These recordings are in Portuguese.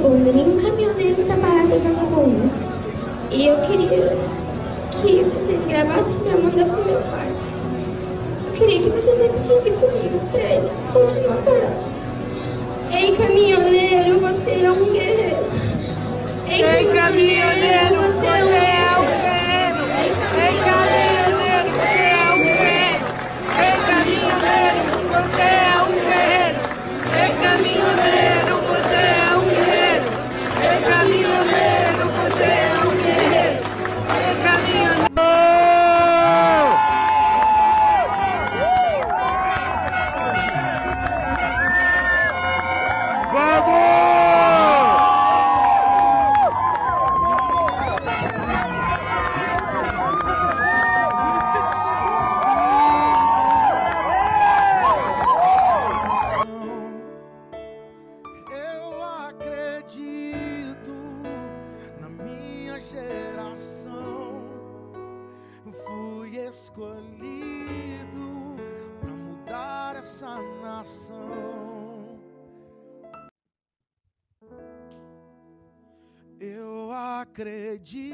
bomba, nenhum caminhoneiro está parado jogando bomba. E eu queria que vocês gravassem para mandar pro meu pai. Eu queria que vocês repetissem comigo para ele continuar parado. Ei, caminhoneiro, você é um guerreiro. Ei, caminhoneiro, você é um guerreiro. Ei, caminhoneiro, você é um guerreiro. Ei, caminhoneiro, você é um guerreiro. Ei, caminhoneiro, você é um guerreiro. Ei, caminhoneiro, você é um guerreiro. Ei, caminhoneiro. Fui escolhido para mudar essa nação. Eu acredito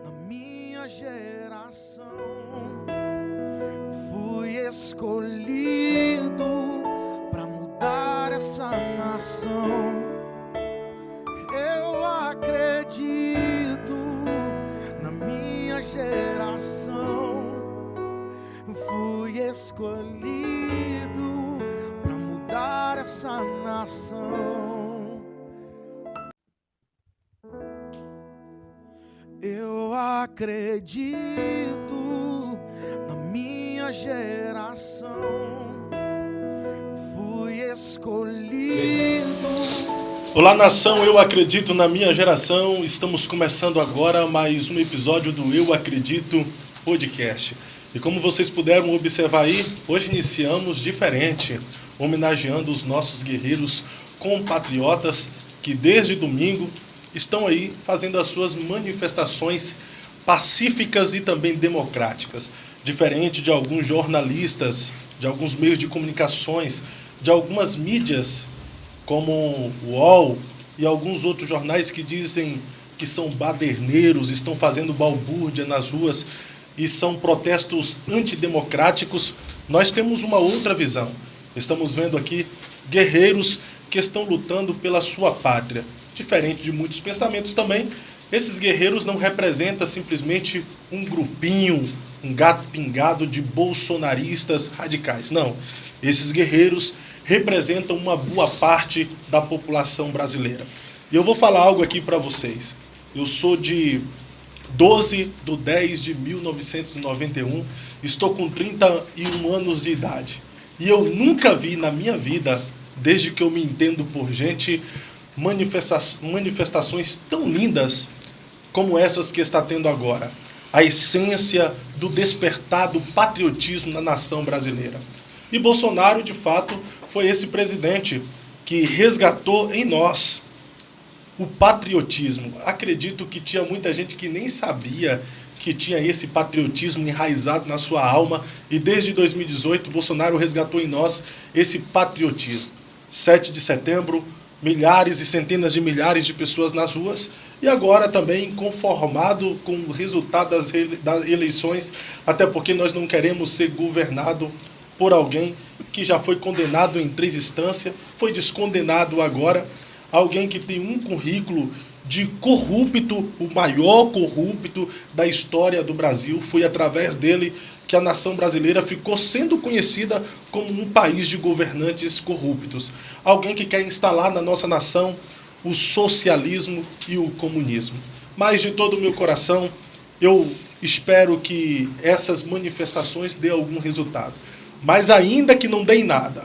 na minha geração. Fui escolhido para mudar essa nação. Eu acredito na minha geração. Fui escolhido para mudar essa nação. Eu acredito na minha geração. Fui escolhido. Olá, nação, eu acredito na minha geração. Estamos começando agora mais um episódio do Eu Acredito Podcast. E como vocês puderam observar aí, hoje iniciamos diferente, homenageando os nossos guerreiros compatriotas que desde domingo estão aí fazendo as suas manifestações pacíficas e também democráticas. Diferente de alguns jornalistas, de alguns meios de comunicações, de algumas mídias como o UOL e alguns outros jornais que dizem que são baderneiros, estão fazendo balbúrdia nas ruas e são protestos antidemocráticos, nós temos uma outra visão. Estamos vendo aqui guerreiros que estão lutando pela sua pátria. Diferente de muitos pensamentos também, esses guerreiros não representam simplesmente um grupinho, um gato pingado de bolsonaristas radicais. Não, esses guerreiros representam uma boa parte da população brasileira. E eu vou falar algo aqui para vocês. Eu sou de 12/10/1991, estou com 31 anos de idade. E eu nunca vi na minha vida, desde que eu me entendo por gente, manifestações tão lindas como essas que está tendo agora. A essência do despertar do patriotismo na nação brasileira. E Bolsonaro, de fato, foi esse presidente que resgatou em nós o patriotismo. Acredito que tinha muita gente que nem sabia que tinha esse patriotismo enraizado na sua alma, e desde 2018 Bolsonaro resgatou em nós esse patriotismo. 7 de setembro, milhares e centenas de milhares de pessoas nas ruas, e agora também inconformado com o resultado das eleições, até porque nós não queremos ser governado por alguém que já foi condenado em 3 instâncias, foi descondenado agora, alguém que tem um currículo de corrupto, o maior corrupto da história do Brasil. Foi através dele que a nação brasileira ficou sendo conhecida como um país de governantes corruptos. Alguém que quer instalar na nossa nação o socialismo e o comunismo. Mas de todo o meu coração, eu espero que essas manifestações dêem algum resultado. Mas ainda que não deem nada,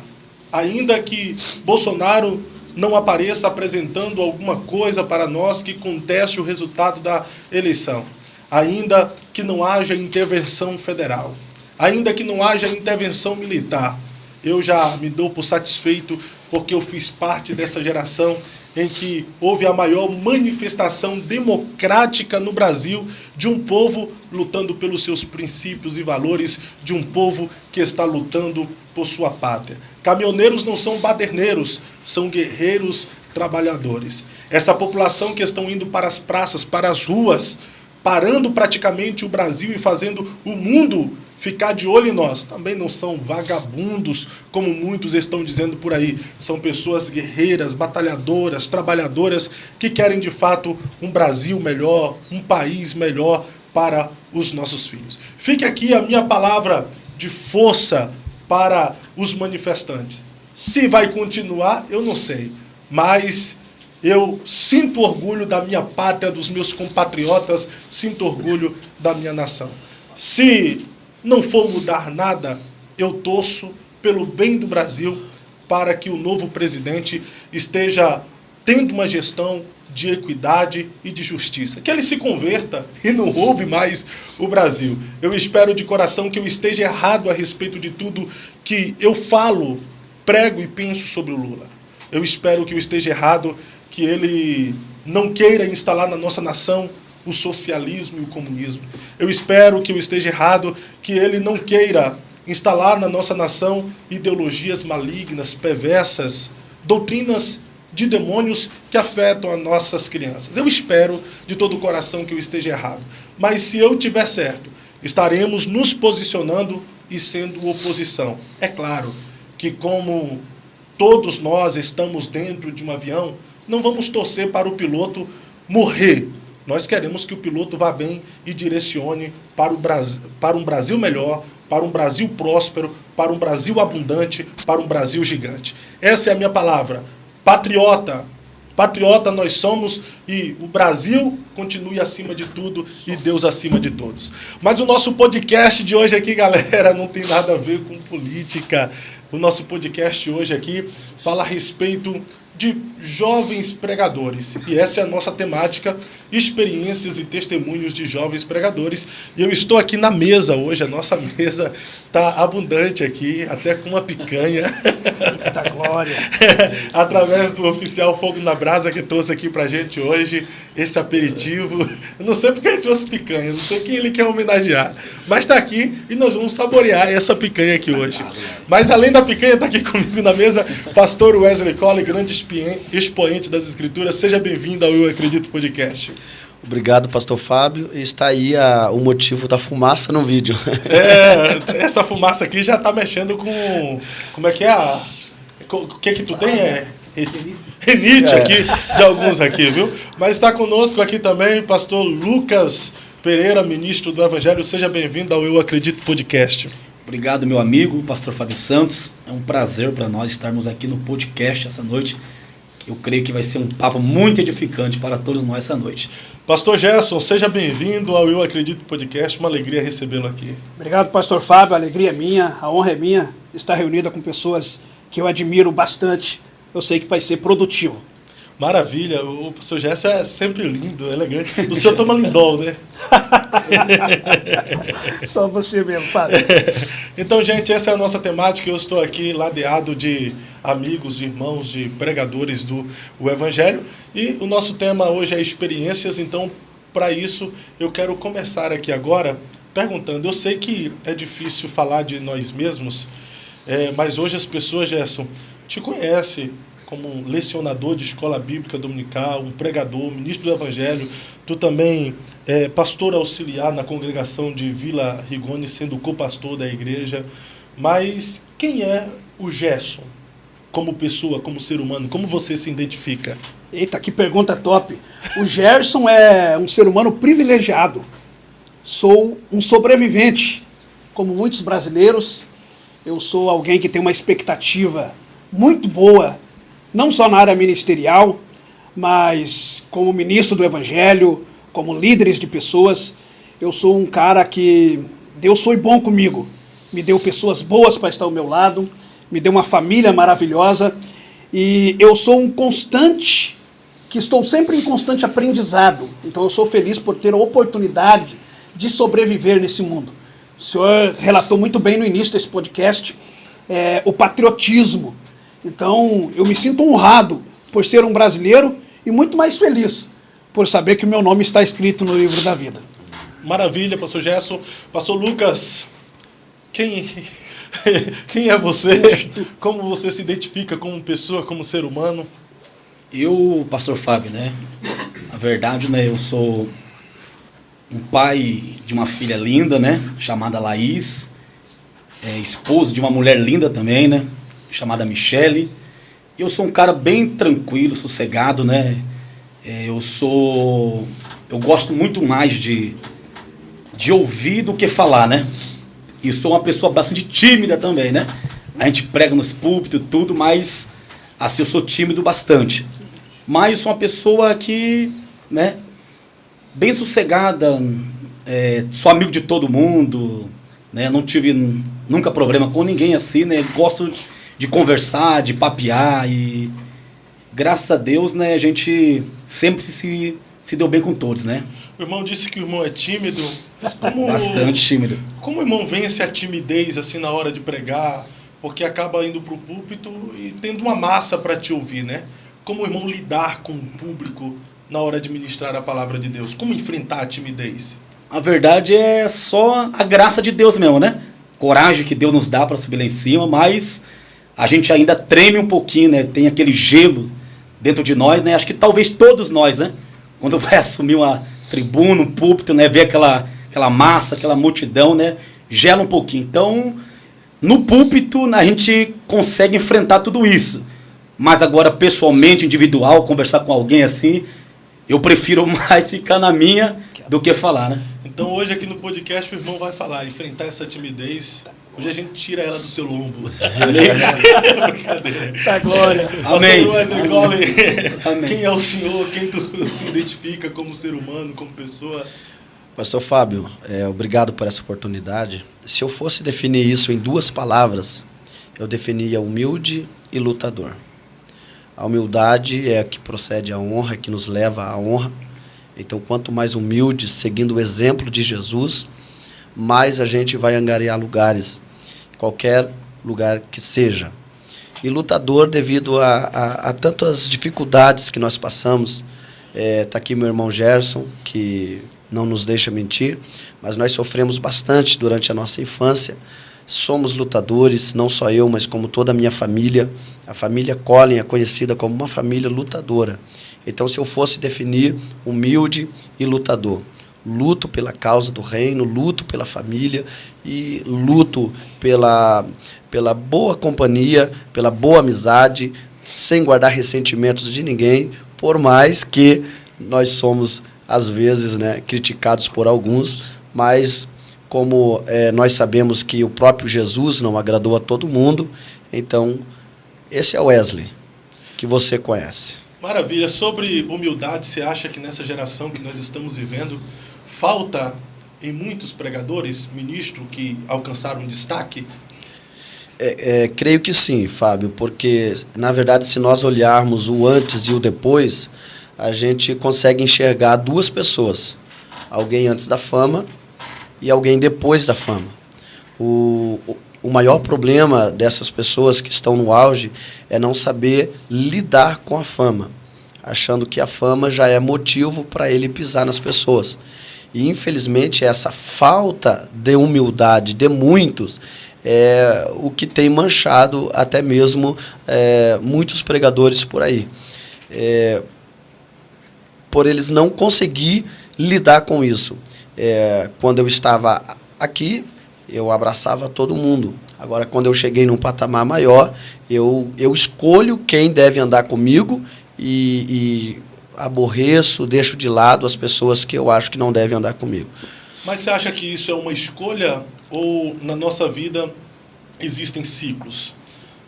ainda que Bolsonaro não apareça apresentando alguma coisa para nós que conteste o resultado da eleição, ainda que não haja intervenção federal, ainda que não haja intervenção militar, eu já me dou por satisfeito, porque eu fiz parte dessa geração em que houve a maior manifestação democrática no Brasil de um povo lutando pelos seus princípios e valores, de um povo que está lutando por sua pátria. Caminhoneiros não são baderneiros, são guerreiros trabalhadores. Essa população que estão indo para as praças, para as ruas, parando praticamente o Brasil e fazendo o mundo ficar de olho em nós. Também não são vagabundos, como muitos estão dizendo por aí. São pessoas guerreiras, batalhadoras, trabalhadoras, que querem de fato um Brasil melhor, um país melhor para os nossos filhos. Fique aqui a minha palavra de força para os manifestantes. Se vai continuar, eu não sei, mas eu sinto orgulho da minha pátria, dos meus compatriotas, sinto orgulho da minha nação. Se não for mudar nada, eu torço pelo bem do Brasil para que o novo presidente esteja tendo uma gestão de equidade e de justiça. Que ele se converta e não roube mais o Brasil. Eu espero de coração que eu esteja errado a respeito de tudo que eu falo, prego e penso sobre o Lula. Eu espero que eu esteja errado, que ele não queira instalar na nossa nação o socialismo e o comunismo. Eu espero que eu esteja errado, que ele não queira instalar na nossa nação ideologias malignas, perversas, doutrinas de demônios que afetam as nossas crianças. Eu espero de todo o coração que eu esteja errado. Mas se eu tiver certo, estaremos nos posicionando e sendo oposição. É claro que como todos nós estamos dentro de um avião, não vamos torcer para o piloto morrer. Nós queremos que o piloto vá bem e direcione para um Brasil melhor, para um Brasil próspero, para um Brasil abundante, para um Brasil gigante. Essa é a minha palavra. Patriota. Patriota nós somos e o Brasil continue acima de tudo e Deus acima de todos. Mas o nosso podcast de hoje aqui, galera, não tem nada a ver com política. O nosso podcast hoje aqui fala a respeito de jovens pregadores. E essa é a nossa temática, experiências e testemunhos de jovens pregadores. E eu estou aqui na mesa hoje, a nossa mesa está abundante aqui, até com uma picanha. Eita glória! Através do oficial Fogo na Brasa que trouxe aqui pra gente hoje esse aperitivo. Eu não sei porque ele trouxe picanha, não sei quem ele quer homenagear, mas está aqui e nós vamos saborear essa picanha aqui hoje. Mas além da picanha, está aqui comigo na mesa pastor Wesley Colli, grande expoente das Escrituras. Seja bem-vindo ao Eu Acredito Podcast. Obrigado, pastor Fábio. E está aí o motivo da fumaça no vídeo. Essa fumaça aqui já está mexendo com... Como é que é? O que tu tem? Renite aqui, de alguns aqui, viu? Mas está conosco aqui também pastor Lucas Pereira, ministro do Evangelho. Seja bem-vindo ao Eu Acredito Podcast. Obrigado, meu amigo, pastor Fábio Santos. É um prazer para nós estarmos aqui no podcast essa noite. Eu creio que vai ser um papo muito edificante para todos nós essa noite. Pastor Gerson, seja bem-vindo ao Eu Acredito Podcast. Uma alegria recebê-lo aqui. Obrigado, pastor Fábio. A alegria é minha, a honra é minha estar reunida com pessoas que eu admiro bastante. Eu sei que vai ser produtivo. Maravilha, o pastor Gerson é sempre lindo, elegante. O senhor toma Lindol, né? Só você mesmo, Fábio. Então, gente, essa é a nossa temática. Eu estou aqui ladeado de amigos, de irmãos, de pregadores do Evangelho. E o nosso tema hoje é experiências. Então, para isso, eu quero começar aqui agora perguntando. Eu sei que é difícil falar de nós mesmos, mas hoje as pessoas, Gerson, te conhecem como um lecionador de escola bíblica dominical, um pregador, ministro do Evangelho. Tu também é pastor auxiliar na congregação de Vila Rigoni, sendo co-pastor da igreja. Mas quem é o Gerson? Como pessoa, como ser humano, como você se identifica? Eita, que pergunta top. O Gerson é um ser humano privilegiado. Sou um sobrevivente, como muitos brasileiros. Eu sou alguém que tem uma expectativa muito boa, não só na área ministerial, mas como ministro do Evangelho, como líderes de pessoas. Eu sou um cara que Deus foi bom comigo. Me deu pessoas boas para estar ao meu lado, me deu uma família maravilhosa, e eu sou um constante, que estou sempre em constante aprendizado. Então eu sou feliz por ter a oportunidade de sobreviver nesse mundo. O senhor relatou muito bem no início desse podcast o patriotismo. Então, eu me sinto honrado por ser um brasileiro e muito mais feliz por saber que o meu nome está escrito no livro da vida. Maravilha, pastor Gerson. Pastor Lucas, quem é você? Como você se identifica como pessoa, como ser humano? Eu, pastor Fábio, né? Na verdade, né, eu sou um pai de uma filha linda, né? Chamada Laís. Esposo de uma mulher linda também, né? Chamada Michele. Eu sou um cara bem tranquilo, sossegado, né? Eu gosto muito mais de ouvir do que falar, né? E sou uma pessoa bastante tímida também, né? A gente prega nos púlpitos e tudo, mas assim, eu sou tímido bastante. Mas eu sou uma pessoa que, né? Bem sossegada, sou amigo de todo mundo, né? Não tive nunca problema com ninguém assim, né? Gosto de conversar, de papear e graças a Deus, né? A gente sempre se deu bem com todos, né? O irmão disse que o irmão é tímido. Bastante tímido. Como o irmão vence a timidez assim na hora de pregar? Porque acaba indo para o púlpito e tendo uma massa para te ouvir, né? Como o irmão lidar com o público na hora de ministrar a palavra de Deus? Como enfrentar a timidez? A verdade é só a graça de Deus mesmo, né? Coragem que Deus nos dá para subir lá em cima, mas a gente ainda treme um pouquinho, né? Tem aquele gelo dentro de nós, né? Acho que talvez todos nós, né? Quando vai assumir uma tribuna, um púlpito, né? Ver aquela massa, aquela multidão, né? Gela um pouquinho. Então, no púlpito, a gente consegue enfrentar tudo isso. Mas agora, pessoalmente, individual, conversar com alguém assim, eu prefiro mais ficar na minha do que falar, né? Então, hoje aqui no podcast, o irmão vai falar, enfrentar essa timidez. Hoje a gente tira ela do seu lombo. Brincadeira. Da glória. Amém. Amém. Quem é o senhor? Quem tu se identifica como ser humano, como pessoa? Pastor Fábio, obrigado por essa oportunidade. Se eu fosse definir isso em 2 palavras, eu definia humilde e lutador. A humildade é a que procede à honra, que nos leva à honra. Então, quanto mais humildes, seguindo o exemplo de Jesus, mais a gente vai angariar lugares, qualquer lugar que seja. E lutador devido a tantas dificuldades que nós passamos. Está aqui meu irmão Gerson, que não nos deixa mentir, mas nós sofremos bastante durante a nossa infância. Somos lutadores, não só eu, mas como toda a minha família. A família Collin é conhecida como uma família lutadora. Então, se eu fosse definir humilde e lutador, luto pela causa do reino, luto pela família e luto pela boa companhia, pela boa amizade, sem guardar ressentimentos de ninguém, por mais que nós somos, às vezes, né, criticados por alguns, mas como nós sabemos que o próprio Jesus não agradou a todo mundo, então esse é o Wesley, que você conhece. Maravilha. Sobre humildade, você acha que nessa geração que nós estamos vivendo, falta em muitos pregadores, ministros que alcançaram destaque? Creio que sim, Fábio, porque, na verdade, se nós olharmos o antes e o depois, a gente consegue enxergar 2 pessoas. Alguém antes da fama e alguém depois da fama. O maior problema dessas pessoas que estão no auge é não saber lidar com a fama, achando que a fama já é motivo para ele pisar nas pessoas. E, infelizmente, essa falta de humildade de muitos é o que tem manchado até mesmo muitos pregadores por aí. Por eles não conseguir lidar com isso. Quando eu estava aqui, eu abraçava todo mundo. Agora, quando eu cheguei num patamar maior, eu escolho quem deve andar comigo e aborreço, deixo de lado as pessoas que eu acho que não devem andar comigo. Mas você acha que isso é uma escolha ou na nossa vida existem ciclos?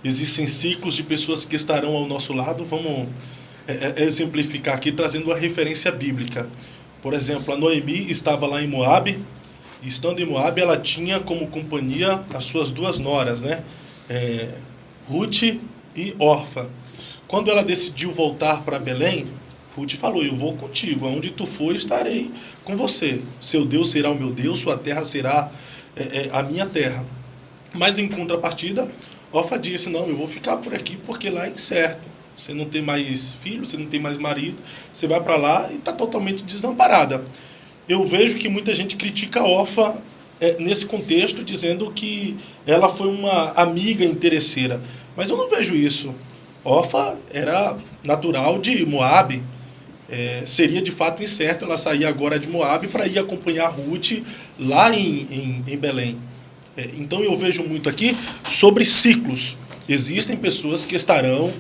Existem ciclos de pessoas que estarão ao nosso lado. Vamos exemplificar aqui trazendo uma referência bíblica. Por exemplo, a Noemi estava lá em Moabe, e estando em Moabe, ela tinha como companhia as suas 2 noras, né? Ruth e Orfa. Quando ela decidiu voltar para Belém, Ruth falou, eu vou contigo, aonde tu for estarei com você. Seu Deus será o meu Deus, sua terra será a minha terra. Mas em contrapartida, Orfa disse, não, eu vou ficar por aqui porque lá é incerto. Você não tem mais filho, você não tem mais marido, você vai para lá e está totalmente desamparada. Eu vejo que muita gente critica a Orfa nesse contexto, dizendo que ela foi uma amiga interesseira. Mas eu não vejo isso. Orfa era natural de Moabe. Seria de fato incerto ela sair agora de Moabe para ir acompanhar Ruth lá em Belém. Então eu vejo muito aqui sobre ciclos. Existem pessoas que estarão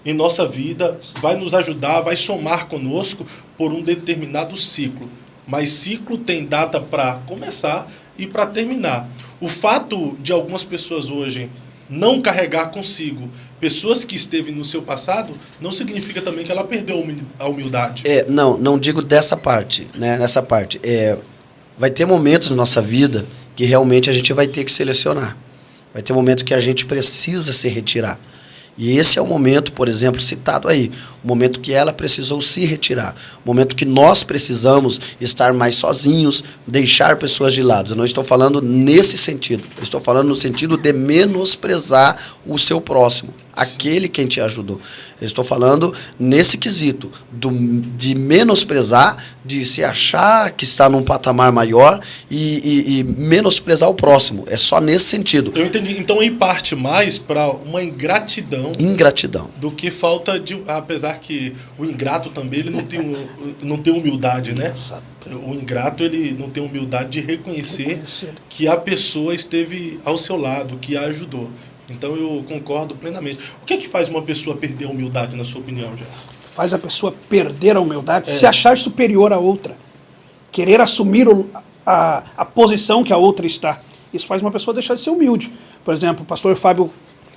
em nossa vida, vai nos ajudar, vai somar conosco por um determinado ciclo. Mas ciclo tem data para começar e para terminar. O fato de algumas pessoas hoje não carregar consigo pessoas que esteve no seu passado, não significa também que ela perdeu a humildade. Não digo dessa parte, né? Nessa parte. Vai ter momentos na nossa vida que realmente a gente vai ter que selecionar. Vai ter momentos que a gente precisa se retirar. E esse é o momento, por exemplo, citado aí, o momento que ela precisou se retirar, o momento que nós precisamos estar mais sozinhos, deixar pessoas de lado. Eu não estou falando nesse sentido, eu estou falando no sentido de menosprezar o seu próximo, aquele quem te ajudou. Eu estou falando nesse quesito, de menosprezar, de se achar que está num patamar maior e menosprezar o próximo. É só nesse sentido. Eu entendi. Então, em parte mais para uma ingratidão. Do que falta de... Apesar que o ingrato também ele não tem humildade, né? O ingrato ele não tem humildade de reconhecer que a pessoa esteve ao seu lado, que a ajudou. Então eu concordo plenamente. O que é que faz uma pessoa perder a humildade, na sua opinião, Gerson? Faz a pessoa perder a humildade, se achar superior a outra. Querer assumir a posição que a outra está. Isso faz uma pessoa deixar de ser humilde. Por exemplo, o pastor Fábio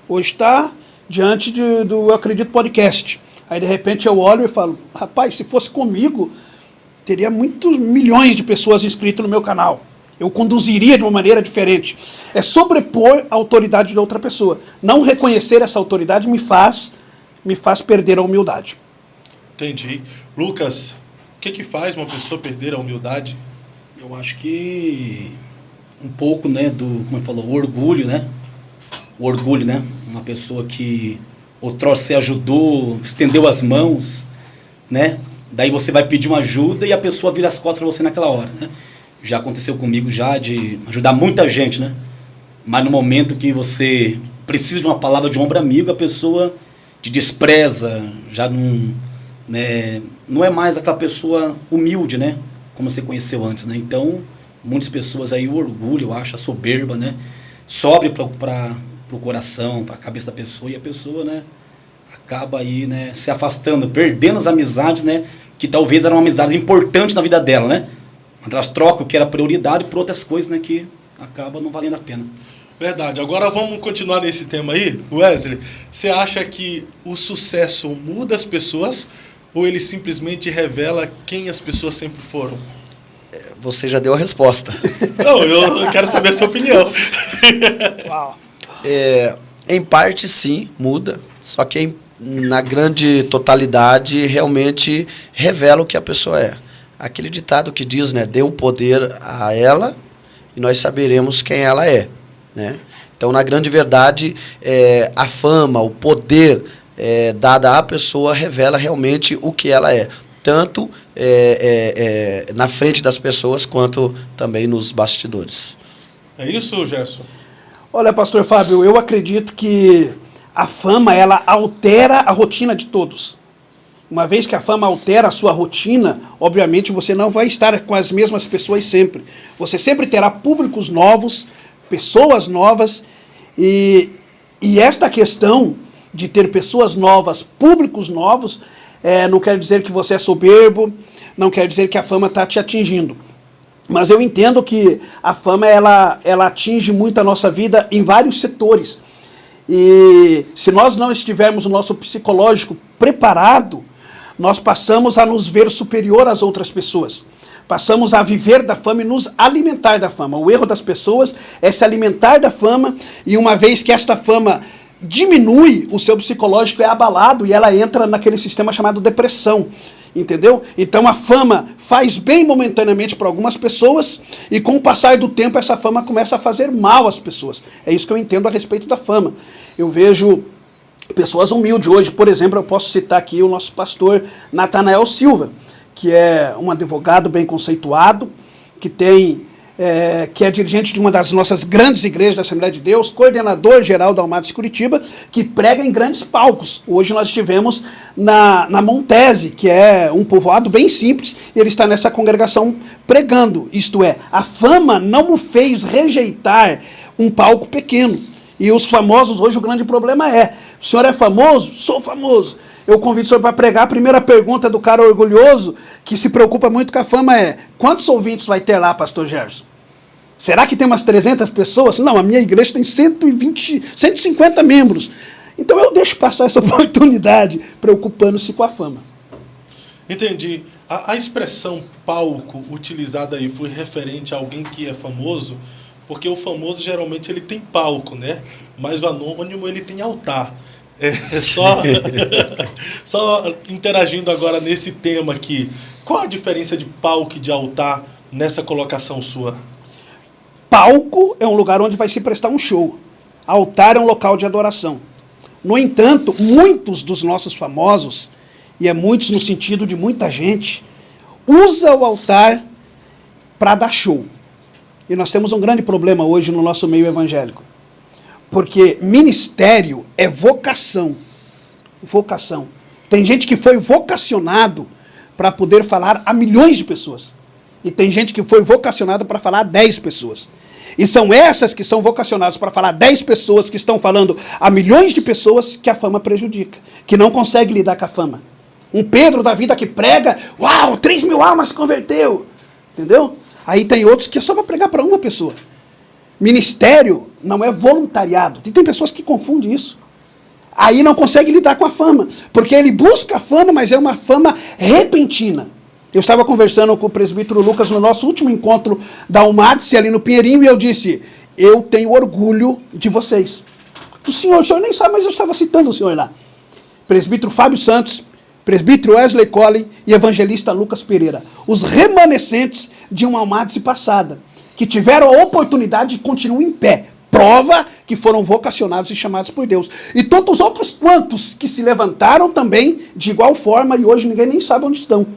hoje está diante do Acredito Podcast. Aí de repente eu olho e falo, rapaz, se fosse comigo, teria muitos milhões de pessoas inscritas no meu canal. Eu conduziria de uma maneira diferente. É sobrepor a autoridade de outra pessoa. Não reconhecer essa autoridade me faz perder a humildade. Entendi. Lucas, o que faz uma pessoa perder a humildade? Eu acho que um pouco, né, como eu falo, o orgulho, né? O orgulho, né? Uma pessoa que outrora você ajudou, estendeu as mãos, né? Daí você vai pedir uma ajuda e a pessoa vira as costas para você naquela hora, né? Já aconteceu comigo já de ajudar muita gente, né? Mas no momento que você precisa de uma palavra de um ombro amigo, a pessoa te despreza, já não, né, não é mais aquela pessoa humilde, né? Como você conheceu antes, né? Então, muitas pessoas aí, o orgulho, eu acho, a soberba, né? Sobe para o coração, para a cabeça da pessoa, e a pessoa, né, acaba aí, né, se afastando, perdendo as amizades, né? Que talvez eram amizades importantes na vida dela, né? Mas elas trocam o que era prioridade por outras coisas, né, que acabam não valendo a pena. Verdade. Agora vamos continuar nesse tema aí. Wesley, você acha que o sucesso muda as pessoas ou ele simplesmente revela quem as pessoas sempre foram? Você já deu a resposta. Não, eu quero saber a sua opinião. Em parte, sim, muda. Só que na grande totalidade, realmente revela o que a pessoa é. Aquele ditado que diz, né, dê um poder a ela e nós saberemos quem ela é, né? Então, na grande verdade, a fama, o poder dado à pessoa revela realmente o que ela é, tanto na frente das pessoas quanto também nos bastidores. É isso, Gerson? Olha, pastor Fábio, eu acredito que a fama, ela altera a rotina de todos. Uma vez que a fama altera a sua rotina, obviamente você não vai estar com as mesmas pessoas sempre. Você sempre terá públicos novos, pessoas novas, e esta questão de ter pessoas novas, públicos novos, não quer dizer que você é soberbo, não quer dizer que a fama está te atingindo. Mas eu entendo que a fama ela atinge muito a nossa vida em vários setores. E se nós não estivermos o nosso psicológico preparado, nós passamos a nos ver superior às outras pessoas. Passamos a viver da fama e nos alimentar da fama. O erro das pessoas é se alimentar da fama, e uma vez que esta fama diminui, o seu psicológico é abalado e ela entra naquele sistema chamado depressão. Entendeu? Então a fama faz bem momentaneamente para algumas pessoas, e com o passar do tempo essa fama começa a fazer mal às pessoas. É isso que eu entendo a respeito da fama. Eu vejo pessoas humildes hoje, por exemplo, eu posso citar aqui o nosso pastor Natanael Silva, que é um advogado bem conceituado, que tem que é dirigente de uma das nossas grandes igrejas da Assembleia de Deus, coordenador geral da Almados Curitiba, que prega em grandes palcos. Hoje nós estivemos na Montese, que é um povoado bem simples, e ele está nessa congregação pregando. Isto é, a fama não o fez rejeitar um palco pequeno. E os famosos, hoje o grande problema é, o senhor é famoso? Sou famoso. Eu convido o senhor para pregar. A primeira pergunta do cara orgulhoso, que se preocupa muito com a fama, é: quantos ouvintes vai ter lá, pastor Gerson? Será que tem umas 300 pessoas? Não, a minha igreja tem 150 membros. Então eu deixo passar essa oportunidade, preocupando-se com a fama. Entendi. A expressão palco utilizada aí foi referente a alguém que é famoso, porque o famoso geralmente ele tem palco, né? Mas o anônimo ele tem altar. Só interagindo agora nesse tema aqui, qual a diferença de palco e de altar nessa colocação sua? Palco é um lugar onde vai se prestar um show. Altar é um local de adoração. No entanto, muitos dos nossos famosos, e é muitos no sentido de muita gente, usa o altar para dar show. E nós temos um grande problema hoje no nosso meio evangélico. Porque ministério é vocação. Vocação. Tem gente que foi vocacionado para poder falar a milhões de pessoas. E tem gente que foi vocacionado para falar a 10 pessoas. E são essas que são vocacionadas para falar 10 pessoas que estão falando a milhões de pessoas que a fama prejudica. Que não consegue lidar com a fama. Um Pedro da vida que prega, uau, 3.000 almas se converteu. Entendeu? Aí tem outros que é só para pregar para uma pessoa. Ministério não é voluntariado. E tem pessoas que confundem isso. Aí não consegue lidar com a fama. Porque ele busca a fama, mas é uma fama repentina. Eu estava conversando com o presbítero Lucas no nosso último encontro da Almados, ali no Pinheirinho, e eu disse: eu tenho orgulho de vocês. O senhor nem sabe, mas eu estava citando o senhor lá. Presbítero Fábio Santos, presbítero Wesley Collin e evangelista Lucas Pereira. Os remanescentes de uma Almados passada, que tiveram a oportunidade e continuam em pé. Prova que foram vocacionados e chamados por Deus. E tantos outros quantos que se levantaram também de igual forma e hoje ninguém nem sabe onde estão.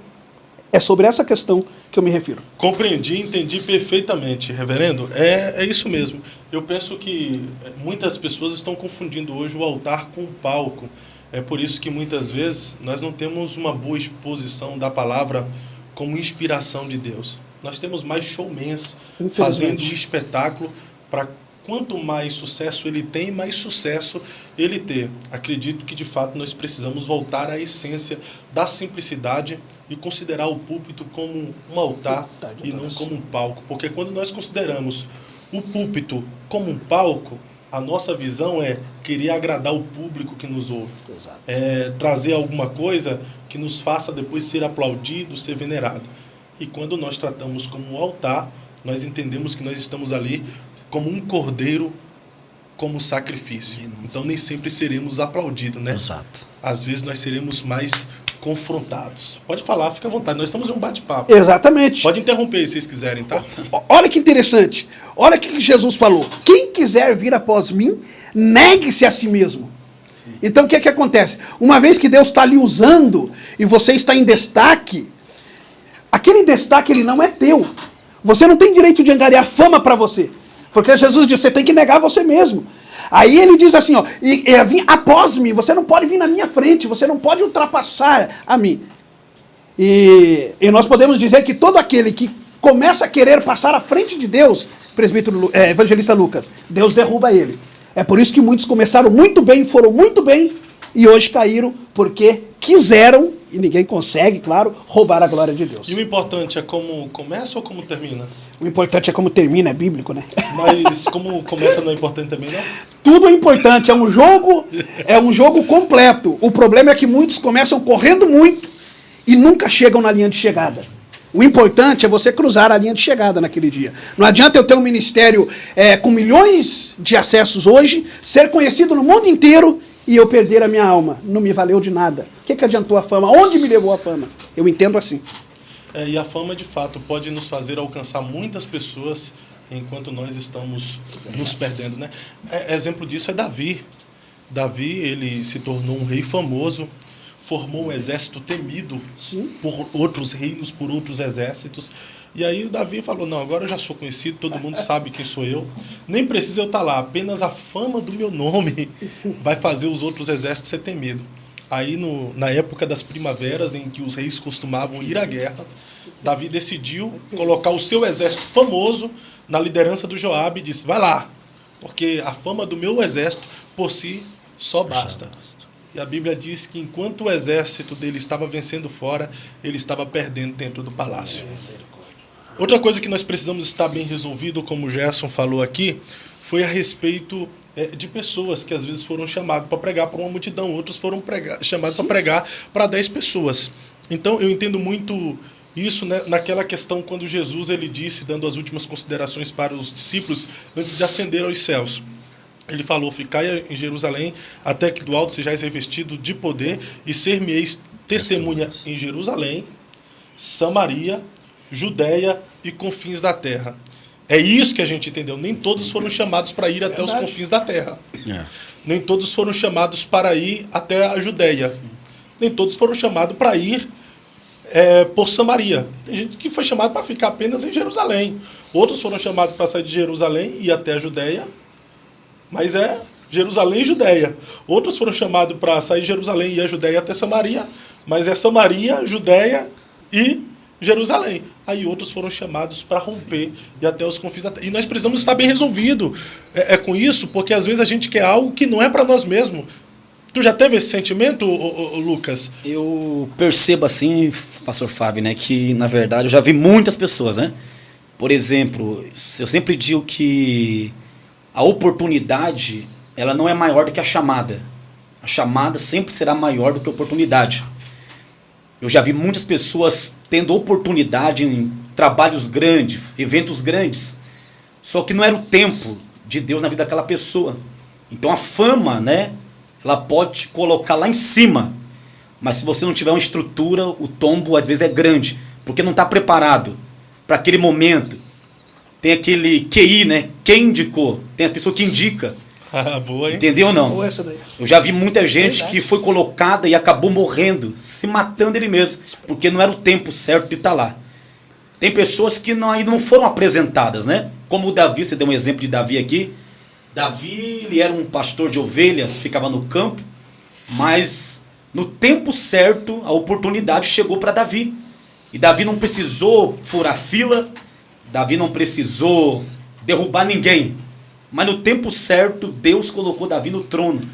É sobre essa questão que eu me refiro. Compreendi, entendi perfeitamente, reverendo. É isso mesmo. Eu penso que muitas pessoas estão confundindo hoje o altar com o palco. É por isso que muitas vezes nós não temos uma boa exposição da palavra como inspiração de Deus. Nós temos mais showmans fazendo um espetáculo para quanto mais sucesso ele tem, mais sucesso ele ter. Acredito que, de fato, nós precisamos voltar à essência da simplicidade e considerar o púlpito como um altar e não como um palco. Porque quando nós consideramos o púlpito como um palco, a nossa visão é querer agradar o público que nos ouve. É trazer alguma coisa que nos faça depois ser aplaudido, ser venerado. E quando nós tratamos como altar, nós entendemos que nós estamos ali como um cordeiro, como sacrifício. Então nem sempre seremos aplaudidos, né? Exato. Às vezes nós seremos mais confrontados. Pode falar, fica à vontade. Nós estamos em um bate-papo. Exatamente. Pode interromper se vocês quiserem, tá? Olha que interessante. Olha o que Jesus falou. Quem quiser vir após mim, negue-se a si mesmo. Sim. Então o que é que acontece? Uma vez que Deus está lhe usando e você está em destaque, aquele destaque ele não é teu. Você não tem direito de angariar fama para você. Porque Jesus disse, você tem que negar você mesmo. Aí ele diz assim, ó, vim após mim, você não pode vir na minha frente, você não pode ultrapassar a mim. E nós podemos dizer que todo aquele que começa a querer passar à frente de Deus, evangelista Lucas, Deus derruba ele. É por isso que muitos começaram muito bem, foram muito bem, e hoje caíram porque quiseram, e ninguém consegue, claro, roubar a glória de Deus. E o importante é como começa ou como termina? O importante é como termina, é bíblico, né? Mas como começa não é importante também, não? Tudo é importante, é um jogo completo. O problema é que muitos começam correndo muito e nunca chegam na linha de chegada. O importante é você cruzar a linha de chegada naquele dia. Não adianta eu ter um ministério com milhões de acessos hoje, ser conhecido no mundo inteiro e eu perder a minha alma. Não me valeu de nada. O que adiantou a fama? Onde me levou a fama? Eu entendo assim. E a fama, de fato, pode nos fazer alcançar muitas pessoas enquanto nós estamos nos perdendo, né? Exemplo disso é Davi. Davi, ele se tornou um rei famoso, formou um exército temido Sim. por outros reinos, por outros exércitos. E aí o Davi falou, não, agora eu já sou conhecido, todo mundo sabe quem sou eu. Nem precisa eu estar lá, apenas a fama do meu nome vai fazer os outros exércitos ser temido. Aí, na época das primaveras, em que os reis costumavam ir à guerra, Davi decidiu colocar o seu exército famoso na liderança do Joabe e disse, vai lá, porque a fama do meu exército, por si, só basta. E a Bíblia diz que enquanto o exército dele estava vencendo fora, ele estava perdendo dentro do palácio. Outra coisa que nós precisamos estar bem resolvido, como o Gerson falou aqui, foi a respeito de pessoas que às vezes foram chamadas para pregar para uma multidão, outros foram chamados para pregar para 10 pessoas. Então eu entendo muito isso, né, naquela questão quando Jesus ele disse, dando as últimas considerações para os discípulos, antes de ascender aos céus. Ele falou, ficai em Jerusalém, até que do alto sejais revestido de poder, e ser-me-eis testemunha em Jerusalém, Samaria, Judéia e confins da terra. É isso que a gente entendeu. Nem todos foram chamados para ir até os confins da terra. Nem todos foram chamados para ir até a Judéia. Nem todos foram chamados para ir por Samaria. Tem gente que foi chamado para ficar apenas em Jerusalém. Outros foram chamados para sair de Jerusalém e ir até a Judéia. Mas é Jerusalém e Judéia. Outros foram chamados para sair de Jerusalém e ir a Judéia até Samaria. Mas é Samaria, Judéia e Jerusalém. Aí outros foram chamados para romper e até os confins da terra. E nós precisamos estar bem resolvido com isso, porque às vezes a gente quer algo que não é para nós mesmos. Tu já teve esse sentimento, Lucas? Eu percebo assim, pastor Fábio, né, que na verdade eu já vi muitas pessoas, né? Por exemplo, eu sempre digo que a oportunidade, ela não é maior do que a chamada. A chamada sempre será maior do que a oportunidade. Eu já vi muitas pessoas tendo oportunidade em trabalhos grandes, eventos grandes, só que não era o tempo de Deus na vida daquela pessoa. Então a fama, né, ela pode te colocar lá em cima, mas se você não tiver uma estrutura, o tombo às vezes é grande, porque não está preparado para aquele momento. Tem aquele QI, né? Quem indicou? Tem a pessoa que indica. Boa, hein? Entendeu ou não? Boa essa daí. Eu já vi muita gente que foi colocada e acabou morrendo, se matando ele mesmo, porque não era o tempo certo de estar lá. Tem pessoas que ainda não foram apresentadas, né? Como o Davi, você deu um exemplo de Davi aqui. Davi, ele era um pastor de ovelhas, ficava no campo, mas no tempo certo a oportunidade chegou para Davi. E Davi não precisou furar fila, Davi não precisou derrubar ninguém. Mas no tempo certo, Deus colocou Davi no trono.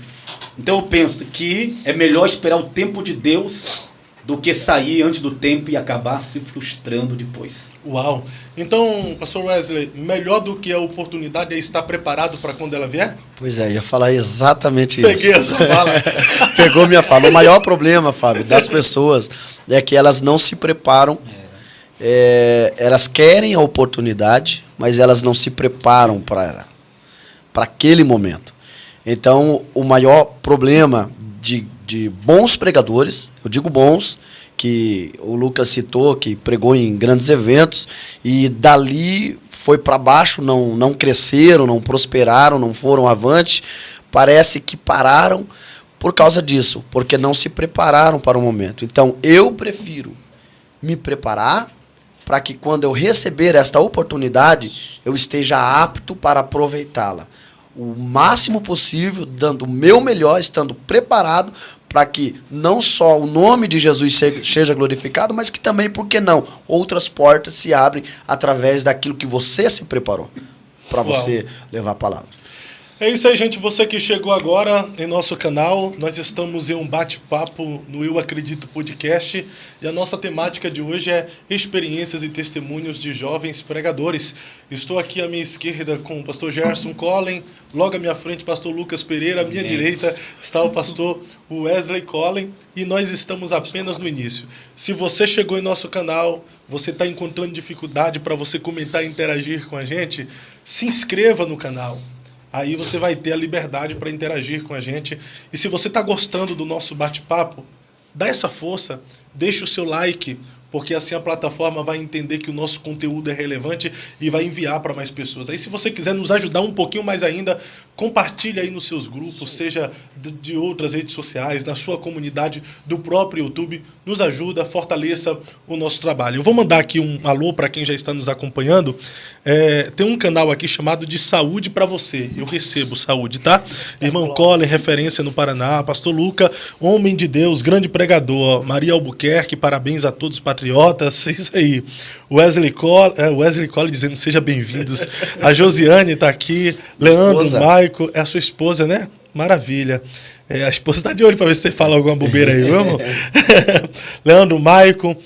Então eu penso que é melhor esperar o tempo de Deus do que sair antes do tempo e acabar se frustrando depois. Uau! Então, pastor Wesley, melhor do que a oportunidade é estar preparado para quando ela vier? Pois é, ia falar exatamente isso. Peguei a sua fala. Pegou minha fala. O maior problema, Fábio, das pessoas é que elas não se preparam. Elas querem a oportunidade, mas elas não se preparam para aquele momento. Então, o maior problema de bons pregadores, eu digo bons, que o Lucas citou, que pregou em grandes eventos, e dali foi para baixo, não cresceram, não prosperaram, não foram avante, parece que pararam por causa disso, porque não se prepararam para o momento. Então, eu prefiro me preparar para que quando eu receber esta oportunidade, eu esteja apto para aproveitá-la. O máximo possível, dando o meu melhor, estando preparado para que não só o nome de Jesus seja glorificado, mas que também, por que não, outras portas se abrem através daquilo que você se preparou para você levar a palavra. É isso aí, gente. Você que chegou agora em nosso canal, nós estamos em um bate-papo no Eu Acredito Podcast e a nossa temática de hoje é experiências e testemunhos de jovens pregadores. Estou aqui à minha esquerda com o pastor Gerson Collen, logo à minha frente, pastor Lucas Pereira, à minha direita está o pastor Wesley Collen e nós estamos apenas no início. Se você chegou em nosso canal, você está encontrando dificuldade para você comentar e interagir com a gente, se inscreva no canal. Aí você vai ter a liberdade para interagir com a gente. E se você está gostando do nosso bate-papo, dá essa força, deixa o seu like, porque assim a plataforma vai entender que o nosso conteúdo é relevante e vai enviar para mais pessoas. Aí se você quiser nos ajudar um pouquinho mais ainda, Compartilhe aí nos seus grupos, seja de outras redes sociais, na sua comunidade, do próprio YouTube. Nos ajuda, fortaleça o nosso trabalho. Eu vou mandar aqui um alô para quem já está nos acompanhando. Tem um canal aqui chamado de Saúde para Você. Eu recebo saúde, tá? Irmão Colin, referência no Paraná. Pastor Luca, homem de Deus, grande pregador. Maria Albuquerque, parabéns a todos os patriotas. Isso aí. Wesley Cole dizendo seja bem-vindos. A Josiane está aqui. Leandro, Maico, é a sua esposa, né? Maravilha. A esposa está de olho para ver se você fala alguma bobeira aí, vamos? Leandro, Maico,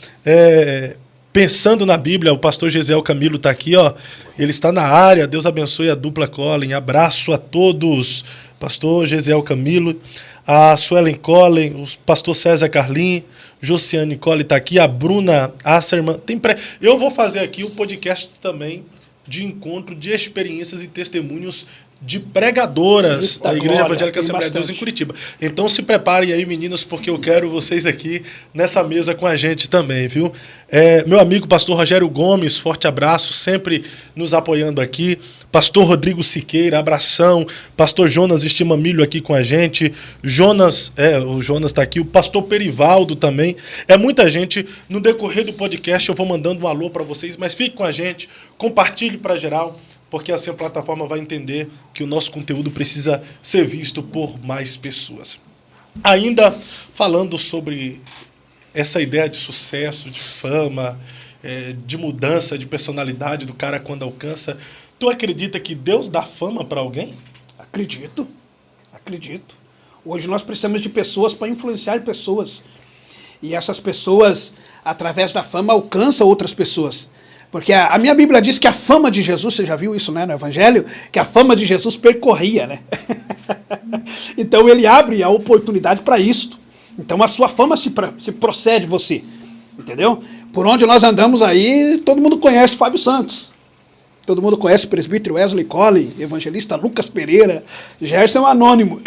pensando na Bíblia, o pastor Gesiel Camilo está aqui, ó. Ele está na área. Deus abençoe a dupla Colin. Abraço a todos. Pastor Gesiel Camilo, a Suelen Colin, o pastor César Carlin, Josiane Colin está aqui, a Bruna Asserman. Eu vou fazer aqui o podcast também de encontro de experiências e testemunhos de pregadoras da Igreja Evangélica Assembleia de Deus em Curitiba. Então se preparem aí, meninas, porque eu quero vocês aqui nessa mesa com a gente também, viu? Meu amigo pastor Rogério Gomes, forte abraço, sempre nos apoiando aqui. Pastor Rodrigo Siqueira, abração. Pastor Jonas Estimamilho aqui com a gente. O Jonas está aqui. O pastor Perivaldo também. É muita gente. No decorrer do podcast eu vou mandando um alô para vocês, mas fique com a gente, compartilhe para geral, porque assim a plataforma vai entender que o nosso conteúdo precisa ser visto por mais pessoas. Ainda falando sobre essa ideia de sucesso, de fama, de mudança de personalidade do cara quando alcança, tu acredita que Deus dá fama para alguém? Acredito. Hoje nós precisamos de pessoas para influenciar pessoas. E essas pessoas, através da fama, alcançam outras pessoas. Porque a minha Bíblia diz que a fama de Jesus, você já viu isso, né, no Evangelho? Que a fama de Jesus percorria, né? Então ele abre a oportunidade para isto. Então a sua fama se procede você. Entendeu? Por onde nós andamos aí, todo mundo conhece Fábio Santos. Todo mundo conhece o presbítero Wesley Colin, evangelista Lucas Pereira, Gerson anônimo.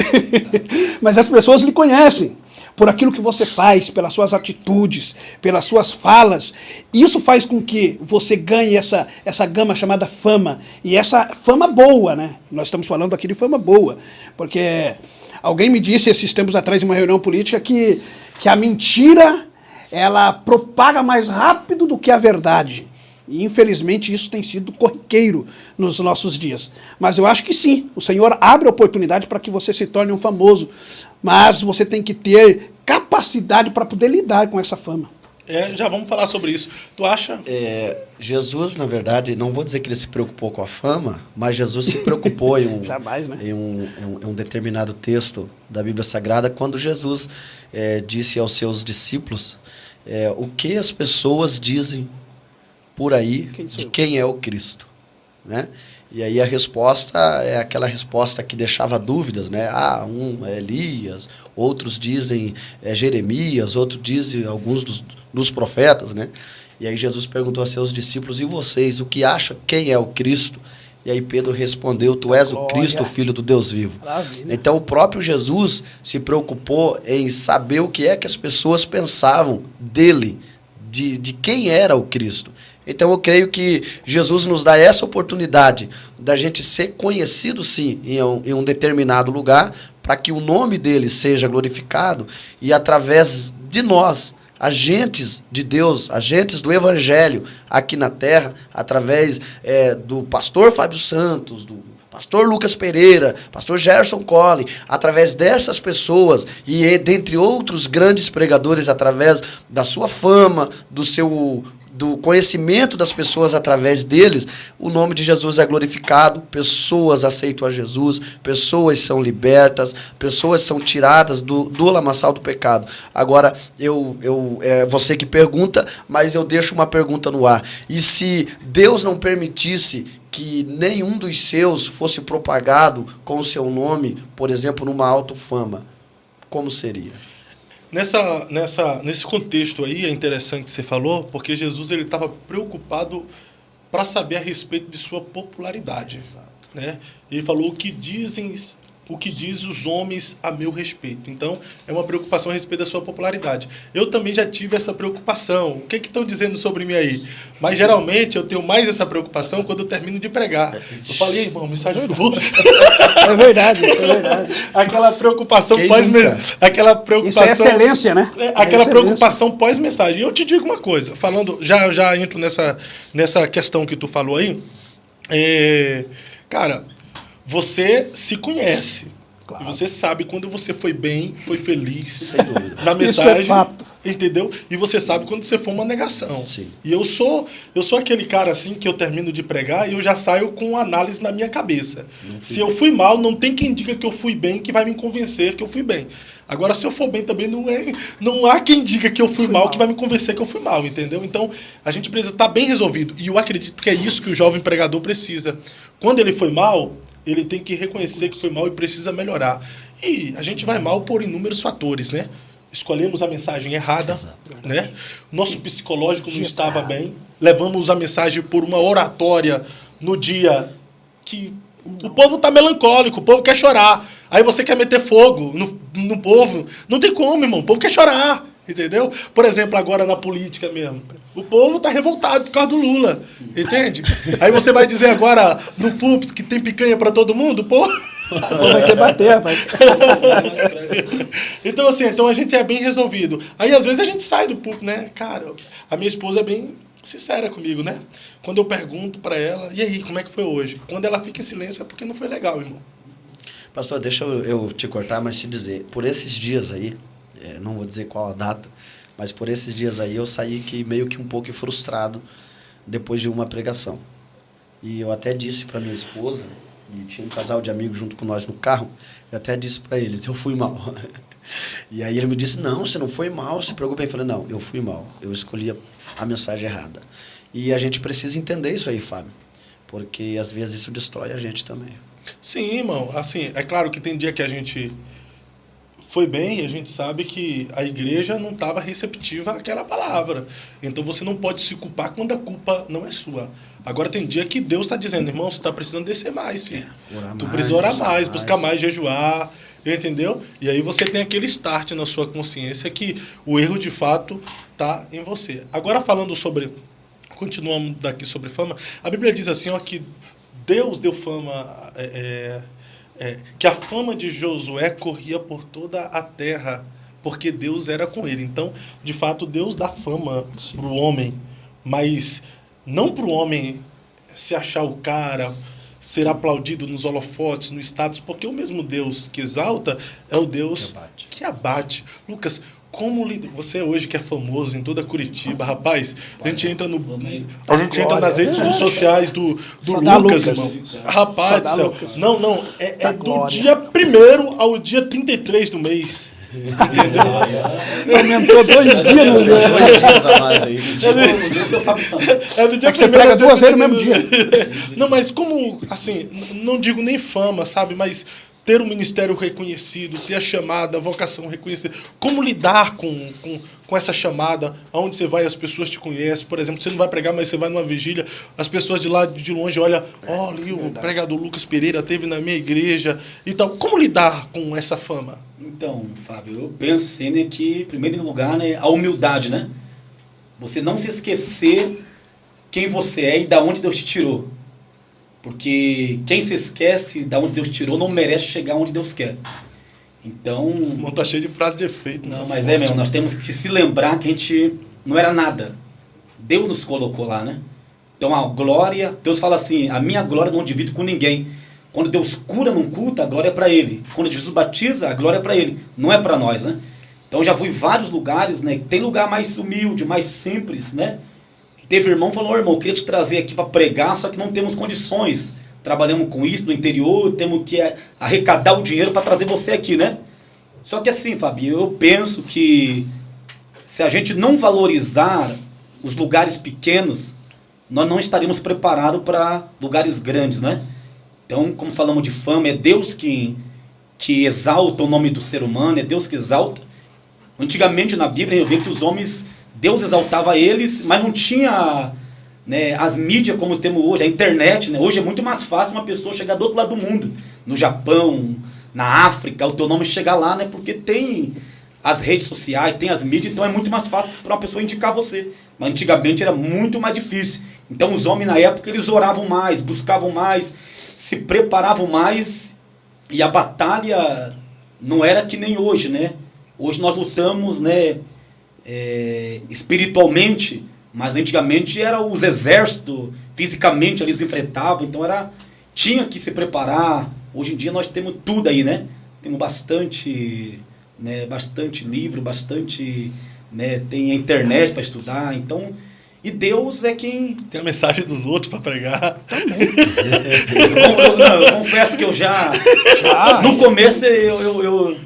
Mas as pessoas lhe conhecem por aquilo que você faz, pelas suas atitudes, pelas suas falas. Isso faz com que você ganhe essa gama chamada fama. E essa fama boa, né? Nós estamos falando aqui de fama boa. Porque alguém me disse esses tempos atrás em uma reunião política que a mentira ela propaga mais rápido do que a verdade. E, infelizmente, isso tem sido corriqueiro nos nossos dias. Mas eu acho que sim, o Senhor abre a oportunidade para que você se torne um famoso. Mas você tem que ter capacidade para poder lidar com essa fama. Já vamos falar sobre isso. Tu acha? Jesus, na verdade, não vou dizer que ele se preocupou com a fama, mas Jesus se preocupou Jamais, né? em um determinado texto da Bíblia Sagrada, quando Jesus disse aos seus discípulos o que as pessoas dizem por aí de quem é o Cristo, né? E aí a resposta é aquela resposta que deixava dúvidas, né? Um é Elias, outros dizem Jeremias, outros dizem alguns dos profetas, né? E aí Jesus perguntou a seus discípulos: e vocês, o que acham quem é o Cristo? E aí Pedro respondeu: tu és o Cristo, o Filho do Deus vivo. Maravilha. Então o próprio Jesus se preocupou em saber o que é que as pessoas pensavam dele, de quem era o Cristo. Então eu creio que Jesus nos dá essa oportunidade da gente ser conhecido, sim, em um determinado lugar, para que o nome dele seja glorificado e através de nós, agentes de Deus, agentes do Evangelho aqui na terra, através do pastor Fábio Santos, do pastor Lucas Pereira, pastor Gerson Colin, através dessas pessoas e dentre outros grandes pregadores, através da sua fama, do conhecimento das pessoas através deles, o nome de Jesus é glorificado, pessoas aceitam a Jesus, pessoas são libertas, pessoas são tiradas do lamaçal do pecado. Agora, você que pergunta, mas eu deixo uma pergunta no ar. E se Deus não permitisse que nenhum dos seus fosse propagado com o seu nome, por exemplo, numa autofama, como seria? Nesse contexto aí é interessante que você falou, porque Jesus ele estava preocupado para saber a respeito de sua popularidade. Exato. Né? Ele falou: o que dizem o que diz os homens a meu respeito. Então, é uma preocupação a respeito da sua popularidade. Eu também já tive essa preocupação. O que estão dizendo sobre mim aí? Mas, geralmente, eu tenho mais essa preocupação quando eu termino de pregar. Eu falei, irmão, mensagem boa. É verdade, isso é verdade. Aquela preocupação Quem pós-mensagem. Aquela preocupação... Isso é excelência, né? Aquela preocupação pós-mensagem. E eu te digo uma coisa, falando, já entro nessa questão que tu falou aí. Cara, você se conhece. Claro. E você sabe quando você foi bem, foi feliz Sem dúvida. na mensagem. Isso é fato. Entendeu? E você sabe quando você for uma negação. Sim. E eu sou aquele cara assim que eu termino de pregar e eu já saio com análise na minha cabeça. Se eu fui mal, não tem quem diga que eu fui bem que vai me convencer que eu fui bem. Agora, se eu for bem também, não há quem diga que eu fui mal que vai me convencer que eu fui mal, entendeu? Então, a gente precisa estar bem resolvido. E eu acredito que é isso que o jovem pregador precisa. Quando ele foi mal, ele tem que reconhecer que foi mal e precisa melhorar. E a gente vai mal por inúmeros fatores, né? Escolhemos a mensagem errada, né? Nosso psicológico não estava bem. Levamos a mensagem por uma oratória no dia que o povo está melancólico, o povo quer chorar. Aí você quer meter fogo no povo. Não tem como, irmão. O povo quer chorar, entendeu? Por exemplo, agora na política mesmo. O povo está revoltado por causa do Lula, entende? Aí você vai dizer agora no púlpito que tem picanha para todo mundo, pô. Vai ter bater, rapaz. Então, assim, a gente é bem resolvido. Aí, às vezes, a gente sai do púlpito, né? Cara, a minha esposa é bem sincera comigo, né? Quando eu pergunto para ela, e aí, como é que foi hoje? Quando ela fica em silêncio é porque não foi legal, irmão. Pastor, deixa eu te cortar, mas te dizer, por esses dias aí, não vou dizer qual a data, mas por esses dias aí eu saí meio que um pouco frustrado depois de uma pregação. E eu até disse para minha esposa, e tinha um casal de amigos junto com nós no carro, eu até disse para eles, eu fui mal. E aí ele me disse, não, você não foi mal, se preocupa. Eu falei, não, eu fui mal, eu escolhi a mensagem errada. E a gente precisa entender isso aí, Fábio, porque às vezes isso destrói a gente também. Sim, irmão. Assim, é claro que tem dia que a gente foi bem e a gente sabe que a igreja não estava receptiva àquela palavra. Então você não pode se culpar quando a culpa não é sua. Agora tem dia que Deus está dizendo, irmão, você está precisando descer mais, filho. Tu precisa orar mais, buscar mais, jejuar, entendeu? E aí você tem aquele start na sua consciência que o erro de fato está em você. Agora falando sobre, continuamos daqui sobre fama, a Bíblia diz assim, ó, que Deus deu fama, que a fama de Josué corria por toda a terra, porque Deus era com ele. Então, de fato, Deus dá fama para o homem, mas não para o homem se achar o cara, ser aplaudido nos holofotes, no status, porque o mesmo Deus que exalta é o Deus que abate. Lucas, você hoje que é famoso em toda Curitiba, rapaz, a gente entra nas redes sociais do Lucas, irmão. Rapaz, não, é do dia 1º ao dia 33 do mês. Entendeu? Aumentou 2 dias no dia. 2 dias a mais aí. É do dia que você prega 2 vezes no mesmo dia. Não, mas como, assim, não digo nem fama, sabe, mas ter o ministério reconhecido, ter a chamada, a vocação reconhecida. Como lidar com essa chamada, aonde você vai, as pessoas te conhecem. Por exemplo, você não vai pregar, mas você vai numa vigília, as pessoas de lá de longe olham, ali o pregador Lucas Pereira teve na minha igreja e tal. Como lidar com essa fama? Então, Fábio, eu penso assim, né, que, primeiro lugar, né, a humildade, né? Você não se esquecer quem você é e da onde Deus te tirou. Porque quem se esquece de onde Deus tirou não merece chegar onde Deus quer. Então... O mundo tá cheio de frase de efeito. Não, mas é mesmo, nós temos que se lembrar que a gente não era nada. Deus nos colocou lá, né? Então a glória... Deus fala assim, a minha glória não divido com ninguém. Quando Deus cura num culto, a glória é para Ele. Quando Jesus batiza, a glória é para Ele. Não é para nós, né? Então já fui em vários lugares, né? Tem lugar mais humilde, mais simples, né? Teve irmão que falou, irmão, eu queria te trazer aqui para pregar, só que não temos condições. Trabalhamos com isso no interior, temos que arrecadar o dinheiro para trazer você aqui, né? Só que assim, Fabinho, eu penso que se a gente não valorizar os lugares pequenos, nós não estaremos preparados para lugares grandes, né? Então, como falamos de fama, é Deus que exalta o nome do ser humano, é Deus que exalta. Antigamente na Bíblia eu vi que os homens... Deus exaltava eles, mas não tinha, né, as mídias como temos hoje, a internet, né? Hoje é muito mais fácil uma pessoa chegar do outro lado do mundo, no Japão, na África, o teu nome chegar lá, né? Porque tem as redes sociais, tem as mídias, então é muito mais fácil para uma pessoa indicar você. Mas antigamente era muito mais difícil. Então os homens na época eles oravam mais, buscavam mais, se preparavam mais, e a batalha não era que nem hoje, né? Hoje nós lutamos, né, espiritualmente, mas antigamente era os exércitos, fisicamente eles enfrentavam, então tinha que se preparar. Hoje em dia nós temos tudo aí, né? Temos bastante, né, bastante livro, bastante, né, tem a internet para estudar, então, e Deus é quem... Tem a mensagem dos outros para pregar. Eu confesso que eu já no começo eu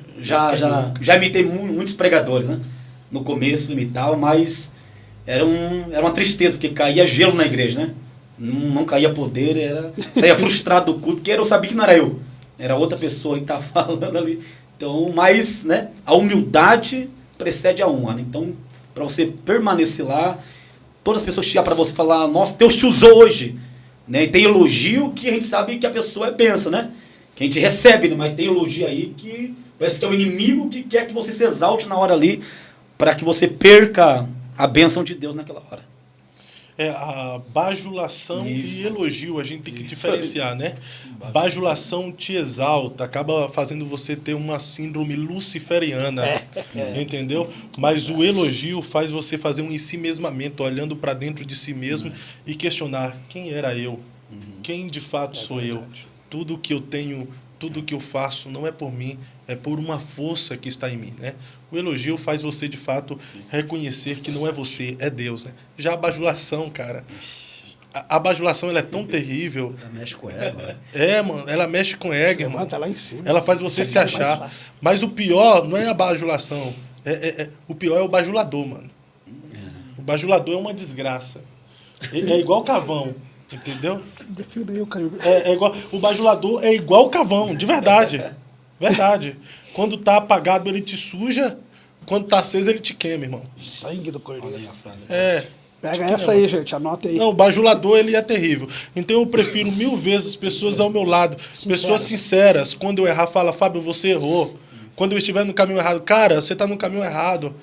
já imitei muitos pregadores, né? No começo imitava, mas era uma tristeza, porque caía gelo na igreja, né? Não caía poder, saía frustrado do culto, que eu sabia que não era eu. Era outra pessoa que estava falando ali. Então, mas, né, a humildade precede a honra, né? Então, para você permanecer lá, todas as pessoas chegam para você falar, nossa, Deus te usou hoje. Né? E tem elogio que a gente sabe que a pessoa é benção, né? Que a gente recebe, né? Mas tem elogio aí que parece que é o inimigo que quer que você se exalte na hora ali, para que você perca a bênção de Deus naquela hora. A bajulação e elogio, a gente tem que diferenciar, né? Bajulação te exalta, acaba fazendo você ter uma síndrome luciferiana, entendeu? Mas o elogio faz você fazer um ensimesmamento, olhando para dentro de si mesmo e questionar, quem era eu? Quem de fato sou eu? Tudo que eu tenho, tudo que eu faço não é por mim, é por uma força que está em mim, né? O elogio faz você, de fato, reconhecer que não é você, é Deus, né? Já a bajulação, cara, a bajulação, ela é tão terrível. Ela mexe com o ego, né? Mano, ela mexe com o ego, irmão. Levanta lá em cima. Ela faz você se achar. Mas o pior não é a bajulação, o pior é o bajulador, mano. O bajulador é uma desgraça. É igual cavão, entendeu? Definiu, Caio. Igual, o bajulador é igual o cavão, de verdade. Verdade. Quando tá apagado, ele te suja. Quando tá aceso, ele te queima, irmão. Sangue do cordeiro. Pega te essa queima. aí, gente. Anota aí. Não, o bajulador, ele é terrível. Então eu prefiro 1000 vezes pessoas ao meu lado. Pessoas sinceras. Quando eu errar, fala, Fábio, você errou. Quando eu estiver no caminho errado, cara, você tá no caminho errado.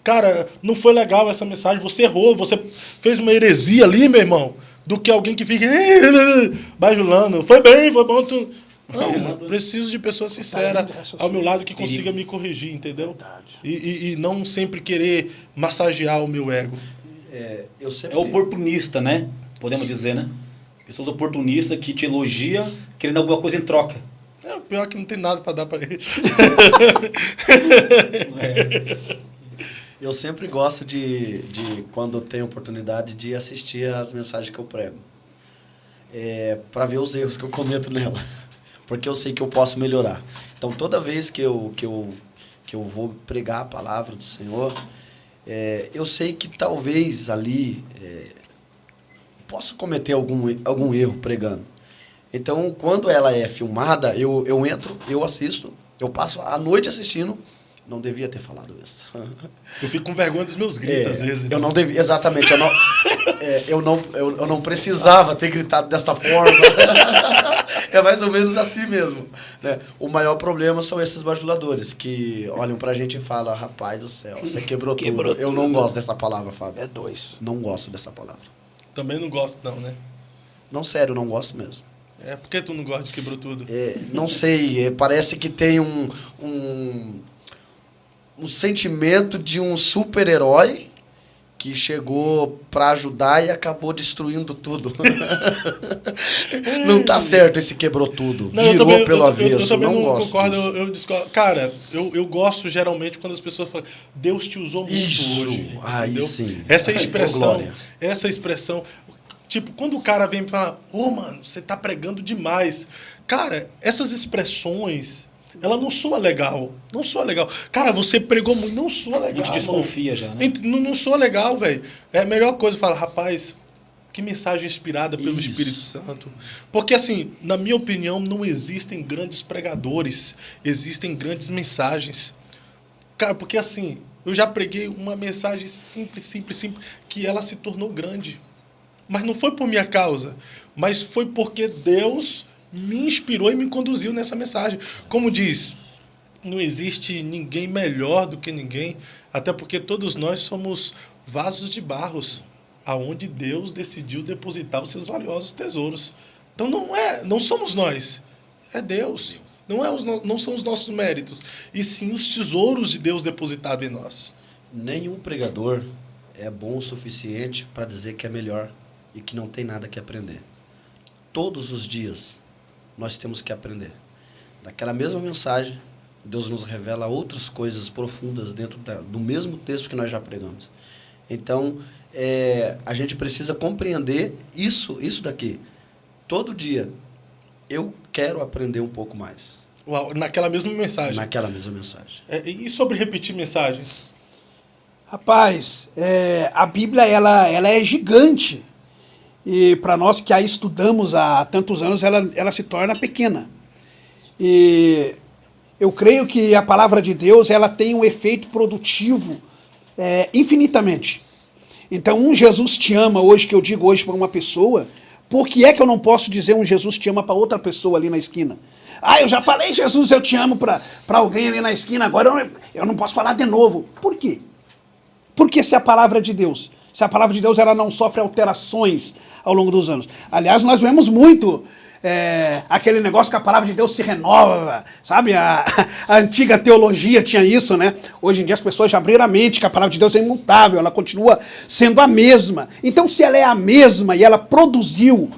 Cara, não foi legal essa mensagem. Você errou, você fez uma heresia ali, meu irmão. Do que alguém que fica bajulando. Foi bem, foi bom. Não, preciso de pessoa sincera ao meu lado que consiga me corrigir, entendeu? E não sempre querer massagear o meu ego. É oportunista, né? Podemos dizer, né? Pessoas oportunistas que te elogiam querendo alguma coisa em troca. O pior é que não tem nada para dar para ele. Eu sempre gosto de quando tenho oportunidade, de assistir as mensagens que eu prego. Para ver os erros que eu cometo nela. Porque eu sei que eu posso melhorar. Então, toda vez que eu vou pregar a palavra do Senhor, eu sei que talvez ali posso cometer algum erro pregando. Então, quando ela é filmada, eu entro, eu assisto, eu passo a noite assistindo. Não devia ter falado isso. Eu fico com vergonha dos meus gritos, às vezes. Eu não devia, exatamente. Eu não precisava ter gritado dessa forma. É mais ou menos assim mesmo. Né? O maior problema são esses bajuladores que olham pra gente e falam, rapaz do céu, você quebrou tudo. Eu não gosto dessa palavra, Fábio. É 2. Não gosto dessa palavra. Também não gosto, não, né? Não, sério, não gosto mesmo. Por que tu não gosta de quebrou tudo? Não sei, parece que tem um sentimento de um super-herói que chegou para ajudar e acabou destruindo tudo. Não tá certo esse quebrou tudo. Virou pelo avesso. Eu também não gosto concordo, disso. eu discordo. Cara, eu gosto geralmente quando as pessoas falam Deus te usou muito hoje. Aí entendeu? sim. Essa Glória. expressão. Tipo, quando o cara vem e fala, mano, você tá pregando demais. Cara, essas expressões... Ela não soa legal. Não soa legal. Cara, você pregou muito. Não soa legal. A gente desconfia já, né? Não soa legal, velho. É a melhor coisa falar, rapaz, que mensagem inspirada pelo Espírito Santo. Porque, assim, na minha opinião, não existem grandes pregadores. Existem grandes mensagens. Cara, porque, assim, eu já preguei uma mensagem simples, que ela se tornou grande. Mas não foi por minha causa. Mas foi porque Deus me inspirou e me conduziu nessa mensagem. Como diz, não existe ninguém melhor do que ninguém, até porque todos nós somos vasos de barros, aonde Deus decidiu depositar os seus valiosos tesouros. Então não somos nós, é Deus. Não são os nossos méritos, e sim os tesouros de Deus depositados em nós. Nenhum pregador é bom o suficiente para dizer que é melhor e que não tem nada que aprender. Todos os dias nós temos que aprender. Naquela mesma mensagem, Deus nos revela outras coisas profundas dentro do mesmo texto que nós já pregamos. Então, a gente precisa compreender isso daqui. Todo dia, eu quero aprender um pouco mais. Uau, naquela mesma mensagem. Naquela mesma mensagem. E sobre repetir mensagens? Rapaz, a Bíblia ela é gigante. E para nós que a estudamos há tantos anos, ela se torna pequena. E eu creio que a palavra de Deus ela tem um efeito produtivo infinitamente. Então, um Jesus te ama hoje, que eu digo hoje para uma pessoa, por que é que eu não posso dizer um Jesus te ama para outra pessoa ali na esquina? Eu já falei Jesus eu te amo para alguém ali na esquina, agora eu não posso falar de novo. Por quê? Porque se a palavra de Deus, ela não sofre alterações ao longo dos anos. Aliás, nós vemos muito aquele negócio que a palavra de Deus se renova, sabe? A antiga teologia tinha isso, né? Hoje em dia as pessoas já abriram a mente que a palavra de Deus é imutável, ela continua sendo a mesma. Então, se ela é a mesma e ela produziu,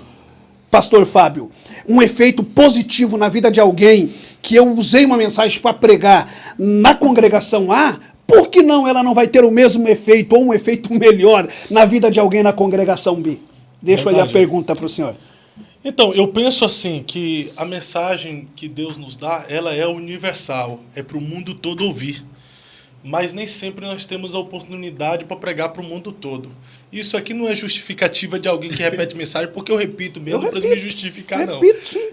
Pastor Fábio, um efeito positivo na vida de alguém, que eu usei uma mensagem para pregar na congregação A, por que não ela não vai ter o mesmo efeito ou um efeito melhor na vida de alguém na congregação B? Deixa aí a pergunta para o senhor. Então, eu penso assim, que a mensagem que Deus nos dá, ela é universal, é para o mundo todo ouvir. Mas nem sempre nós temos a oportunidade para pregar para o mundo todo. Isso aqui não é justificativa de alguém que repete mensagem, porque eu repito mesmo para me justificar, não.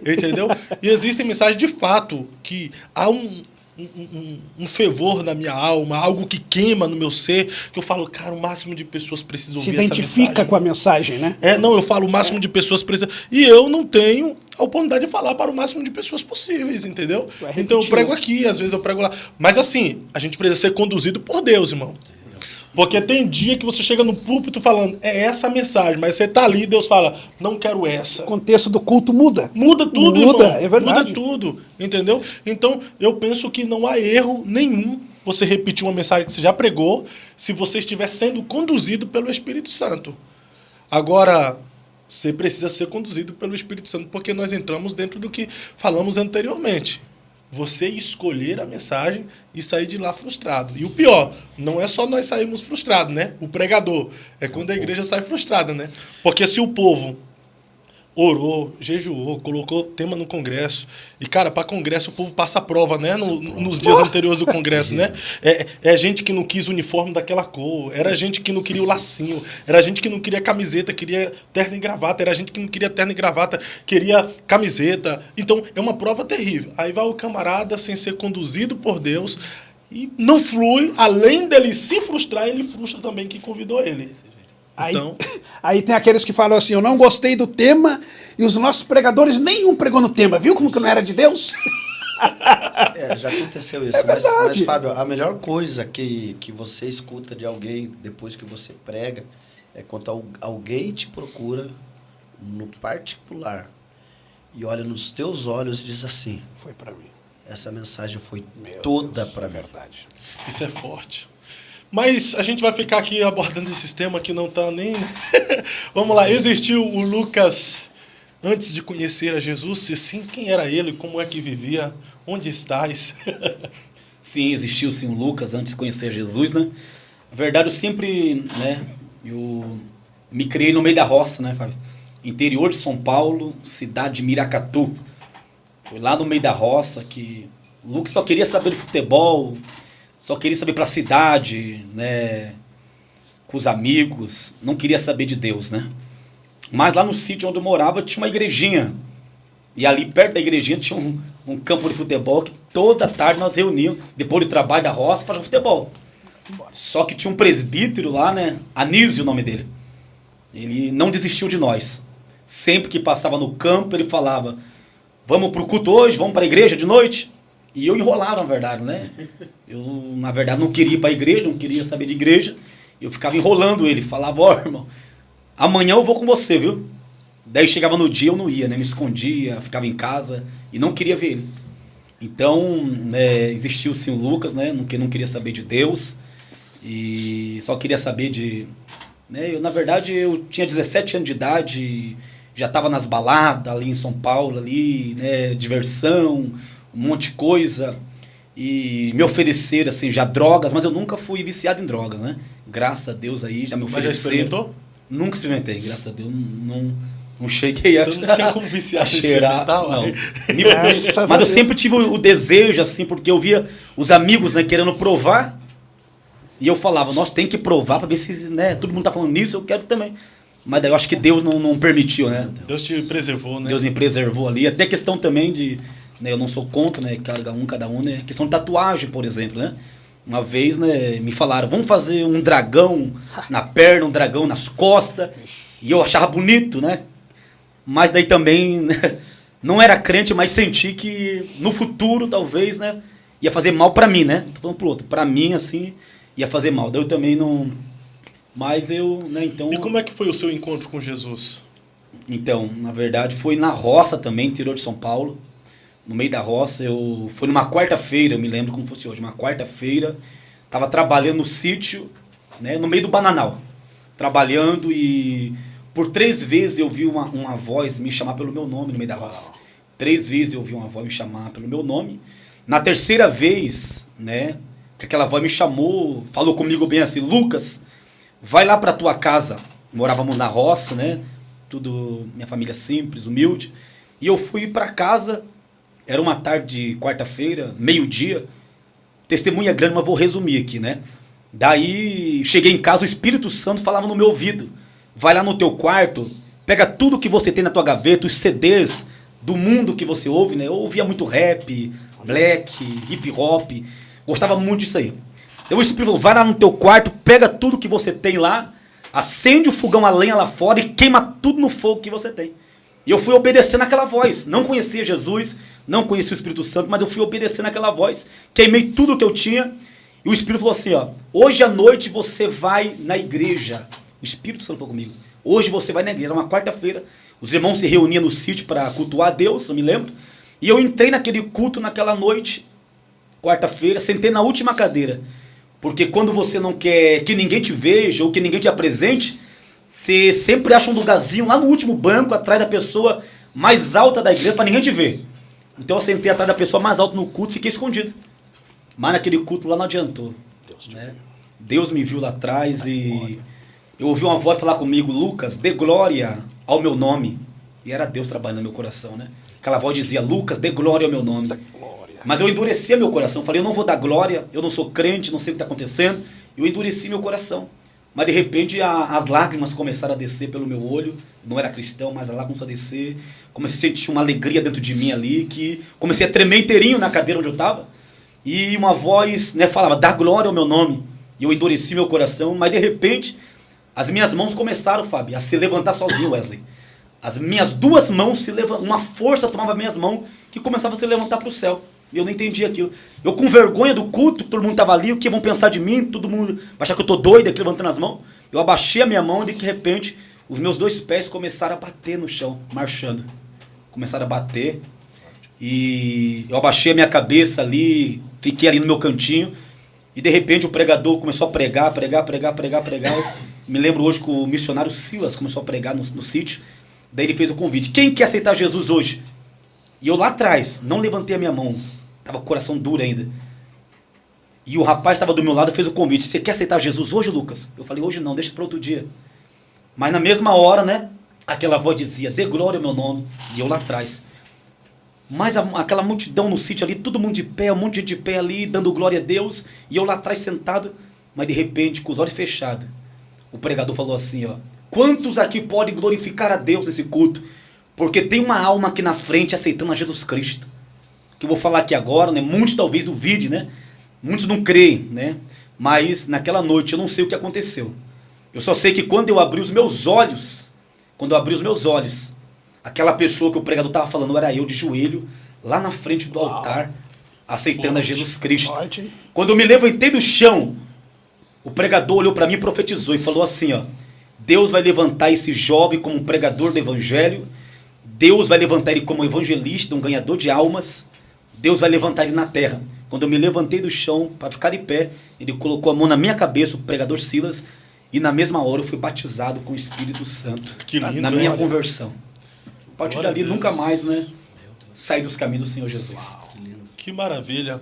Entendeu? E existem mensagens de fato, que há um fervor na minha alma, algo que queima no meu ser, que eu falo, cara, o máximo de pessoas precisam ouvir essa mensagem. Se identifica com a mensagem, né? Eu falo, o máximo de pessoas precisam... E eu não tenho a oportunidade de falar para o máximo de pessoas possíveis, entendeu? Então eu prego aqui, às vezes eu prego lá. Mas assim, a gente precisa ser conduzido por Deus, irmão. Porque tem dia que você chega no púlpito falando, é essa a mensagem, mas você tá ali e Deus fala, não quero essa. O contexto do culto muda. Muda tudo, irmão. É verdade. Muda tudo, entendeu? Então, eu penso que não há erro nenhum você repetir uma mensagem que você já pregou, se você estiver sendo conduzido pelo Espírito Santo. Agora, você precisa ser conduzido pelo Espírito Santo, porque nós entramos dentro do que falamos anteriormente. Você escolher a mensagem e sair de lá frustrado. E o pior, não é só nós sairmos frustrados, né? O pregador. É quando a igreja sai frustrada, né? Porque se o povo orou, jejuou, colocou tema no congresso. E, cara, para congresso o povo passa a prova, né? Nos dias anteriores do congresso, né? É gente que não quis o uniforme daquela cor. Era gente que não queria o lacinho. Era gente que não queria camiseta, queria terno e gravata. Era gente que não queria terno e gravata, queria camiseta. Então, é uma prova terrível. Aí vai o camarada sem ser conduzido por Deus e não flui. Além dele se frustrar, ele frustra também quem convidou ele. Então... Aí tem aqueles que falam assim, eu não gostei do tema e os nossos pregadores nenhum pregou no tema. Viu como que não era de Deus? Já aconteceu isso. Mas, Fábio, a melhor coisa que você escuta de alguém depois que você prega é quando alguém te procura no particular e olha nos teus olhos e diz assim, foi para mim. Essa mensagem foi toda para mim. Verdade. Isso é forte. Mas a gente vai ficar aqui abordando esse tema que não está nem... Vamos lá, existiu o Lucas antes de conhecer a Jesus? Se sim, quem era ele? Como é que vivia? Onde estás? Sim, existiu sim o Lucas antes de conhecer Jesus, né? Na verdade, eu sempre, né, eu me criei no meio da roça, né, Fábio? Interior de São Paulo, cidade de Miracatu. Foi lá no meio da roça que o Lucas só queria saber de futebol, só queria saber para a cidade, né, com os amigos, não queria saber de Deus, né? Mas lá no sítio onde eu morava tinha uma igrejinha. E ali perto da igrejinha tinha um campo de futebol que toda tarde nós reuníamos, depois do trabalho da roça, para jogar futebol. Só que tinha um presbítero lá, né? Anísio, o nome dele. Ele não desistiu de nós. Sempre que passava no campo, ele falava, vamos pro culto hoje, vamos para a igreja de noite. E eu enrolava, na verdade, né? Eu, na verdade, não queria ir para a igreja, não queria saber de igreja. Eu ficava enrolando ele, falava, ó, irmão, amanhã eu vou com você, viu? Daí chegava no dia, eu não ia, né? Me escondia, ficava em casa e não queria ver ele. Então, existiu sim o Lucas, né? Que não queria saber de Deus e só queria saber de... Né? Eu, na verdade, eu tinha 17 anos de idade, já estava nas baladas ali em São Paulo, ali, né? Diversão, um monte de coisa. E me ofereceram, assim, já drogas, mas eu nunca fui viciado em drogas, né? Graças a Deus aí, já me ofereceram. Mas já experimentou? Nunca experimentei, graças a Deus, não cheguei a Então não tinha como viciar a cheirar, não. Graças Mas a eu Deus. sempre tive o desejo, assim, porque eu via os amigos, né, querendo provar, e eu falava, nossa, tem que provar para ver se, né, todo mundo tá falando nisso, eu quero também. Mas daí eu acho que Deus não permitiu, né? Deus te preservou, né? Deus me preservou ali. Até questão também de, né, eu não sou contra, né, cada um, né, questão de tatuagem, por exemplo, né? Uma vez, né, me falaram, vamos fazer um dragão na perna, um dragão nas costas, e eu achava bonito, né? Mas daí também, né, não era crente, mas senti que no futuro, talvez, né, ia fazer mal pra mim, né? Tô falando pro outro, pra mim, assim, ia fazer mal. Daí eu também não... Mas eu, né, então... E como é que foi o seu encontro com Jesus? Então, na verdade, foi na roça também, interior de São Paulo. No meio da roça, foi numa quarta-feira, eu me lembro como fosse hoje, uma quarta-feira, tava trabalhando no sítio, né, no meio do bananal, trabalhando e por 3 vezes eu vi uma voz me chamar pelo meu nome no meio da roça. 3 vezes eu vi uma voz me chamar pelo meu nome. Na terceira vez, né, que aquela voz me chamou, falou comigo bem assim, Lucas, vai lá pra tua casa. Morávamos na roça, né, tudo, minha família simples, humilde, e eu fui pra casa. Era uma tarde de quarta-feira, meio-dia. Testemunha grande, mas vou resumir aqui, né? Daí, cheguei em casa, o Espírito Santo falava no meu ouvido. Vai lá no teu quarto, pega tudo que você tem na tua gaveta, os CDs do mundo que você ouve, né? Eu ouvia muito rap, black, hip hop. Gostava muito disso aí. Então o Espírito falou, vai lá no teu quarto, pega tudo que você tem lá, acende o fogão a lenha lá fora e queima tudo no fogo que você tem. E eu fui obedecendo aquela voz. Não conhecia Jesus, não conhecia o Espírito Santo, mas eu fui obedecendo aquela voz. Queimei tudo que eu tinha. E o Espírito falou assim, ó, hoje à noite você vai na igreja. O Espírito Santo falou comigo. Hoje você vai na igreja. Era uma quarta-feira. Os irmãos se reuniam no sítio para cultuar a Deus, eu me lembro. E eu entrei naquele culto naquela noite, quarta-feira, sentei na última cadeira. Porque quando você não quer que ninguém te veja ou que ninguém te apresente, você sempre acha um lugarzinho lá no último banco, atrás da pessoa mais alta da igreja, para ninguém te ver. Então eu sentei atrás da pessoa mais alta no culto e fiquei escondido. Mas naquele culto lá não adiantou. Né? Deus me viu lá atrás e eu ouvi uma voz falar comigo, Lucas, dê glória ao meu nome. E era Deus trabalhando no meu coração, né? Aquela voz dizia, Lucas, dê glória ao meu nome. Mas eu endurecia meu coração. Falei, eu não vou dar glória, eu não sou crente, não sei o que está acontecendo. Eu endureci meu coração. Mas de repente as lágrimas começaram a descer pelo meu olho. Não era cristão, mas a lágrima começou a descer. Comecei a sentir uma alegria dentro de mim ali, que comecei a tremer inteirinho na cadeira onde eu estava. E uma voz, né, falava, dá glória ao meu nome. E eu endureci meu coração, mas de repente as minhas mãos começaram, Fábio, a se levantar sozinho, Wesley. As minhas 2 mãos se levantavam, uma força tomava minhas mãos que começava a se levantar para o céu. E eu não entendi aquilo. Eu com vergonha do culto, todo mundo estava ali, o que vão pensar de mim? Todo mundo vai achar que eu estou doido aqui levantando as mãos. Eu abaixei a minha mão e de repente os meus 2 pés começaram a bater no chão, marchando. Começaram a bater. E eu abaixei a minha cabeça ali, fiquei ali no meu cantinho. E de repente o pregador começou a pregar. Eu me lembro hoje que o missionário Silas começou a pregar no sítio. Daí ele fez o convite. Quem quer aceitar Jesus hoje? E eu lá atrás, não levantei a minha mão. Estava com o coração duro ainda. E o rapaz estava do meu lado e fez o convite. Você quer aceitar Jesus hoje, Lucas? Eu falei, hoje não, deixa para outro dia. Mas na mesma hora, né? Aquela voz dizia, dê glória ao meu nome. E eu lá atrás. Mas aquela multidão no sítio ali, todo mundo de pé, um monte de gente de pé ali, dando glória a Deus. E eu lá atrás sentado, mas de repente, com os olhos fechados, o pregador falou assim, ó. Quantos aqui podem glorificar a Deus nesse culto? Porque tem uma alma aqui na frente aceitando a Jesus Cristo. Que eu vou falar aqui agora, né? Muitos talvez duvidem, né? Muitos não creem, né? Mas naquela noite eu não sei o que aconteceu. Eu só sei que quando eu abri os meus olhos, aquela pessoa que o pregador estava falando era eu de joelho, lá na frente do altar, aceitando a Jesus Cristo. Forte. Quando eu me levantei do chão, o pregador olhou para mim e profetizou e falou assim, ó, Deus vai levantar esse jovem como um pregador do evangelho, Deus vai levantar ele como um evangelista, um ganhador de almas, Deus vai levantar ele na terra. Quando eu me levantei do chão para ficar de pé, ele colocou a mão na minha cabeça, o pregador Silas, e na mesma hora eu fui batizado com o Espírito Santo. Que lindo, na minha olha. conversão. A partir Glória dali, a Deus. nunca mais, né? Saí dos caminhos do Senhor Jesus. Que maravilha.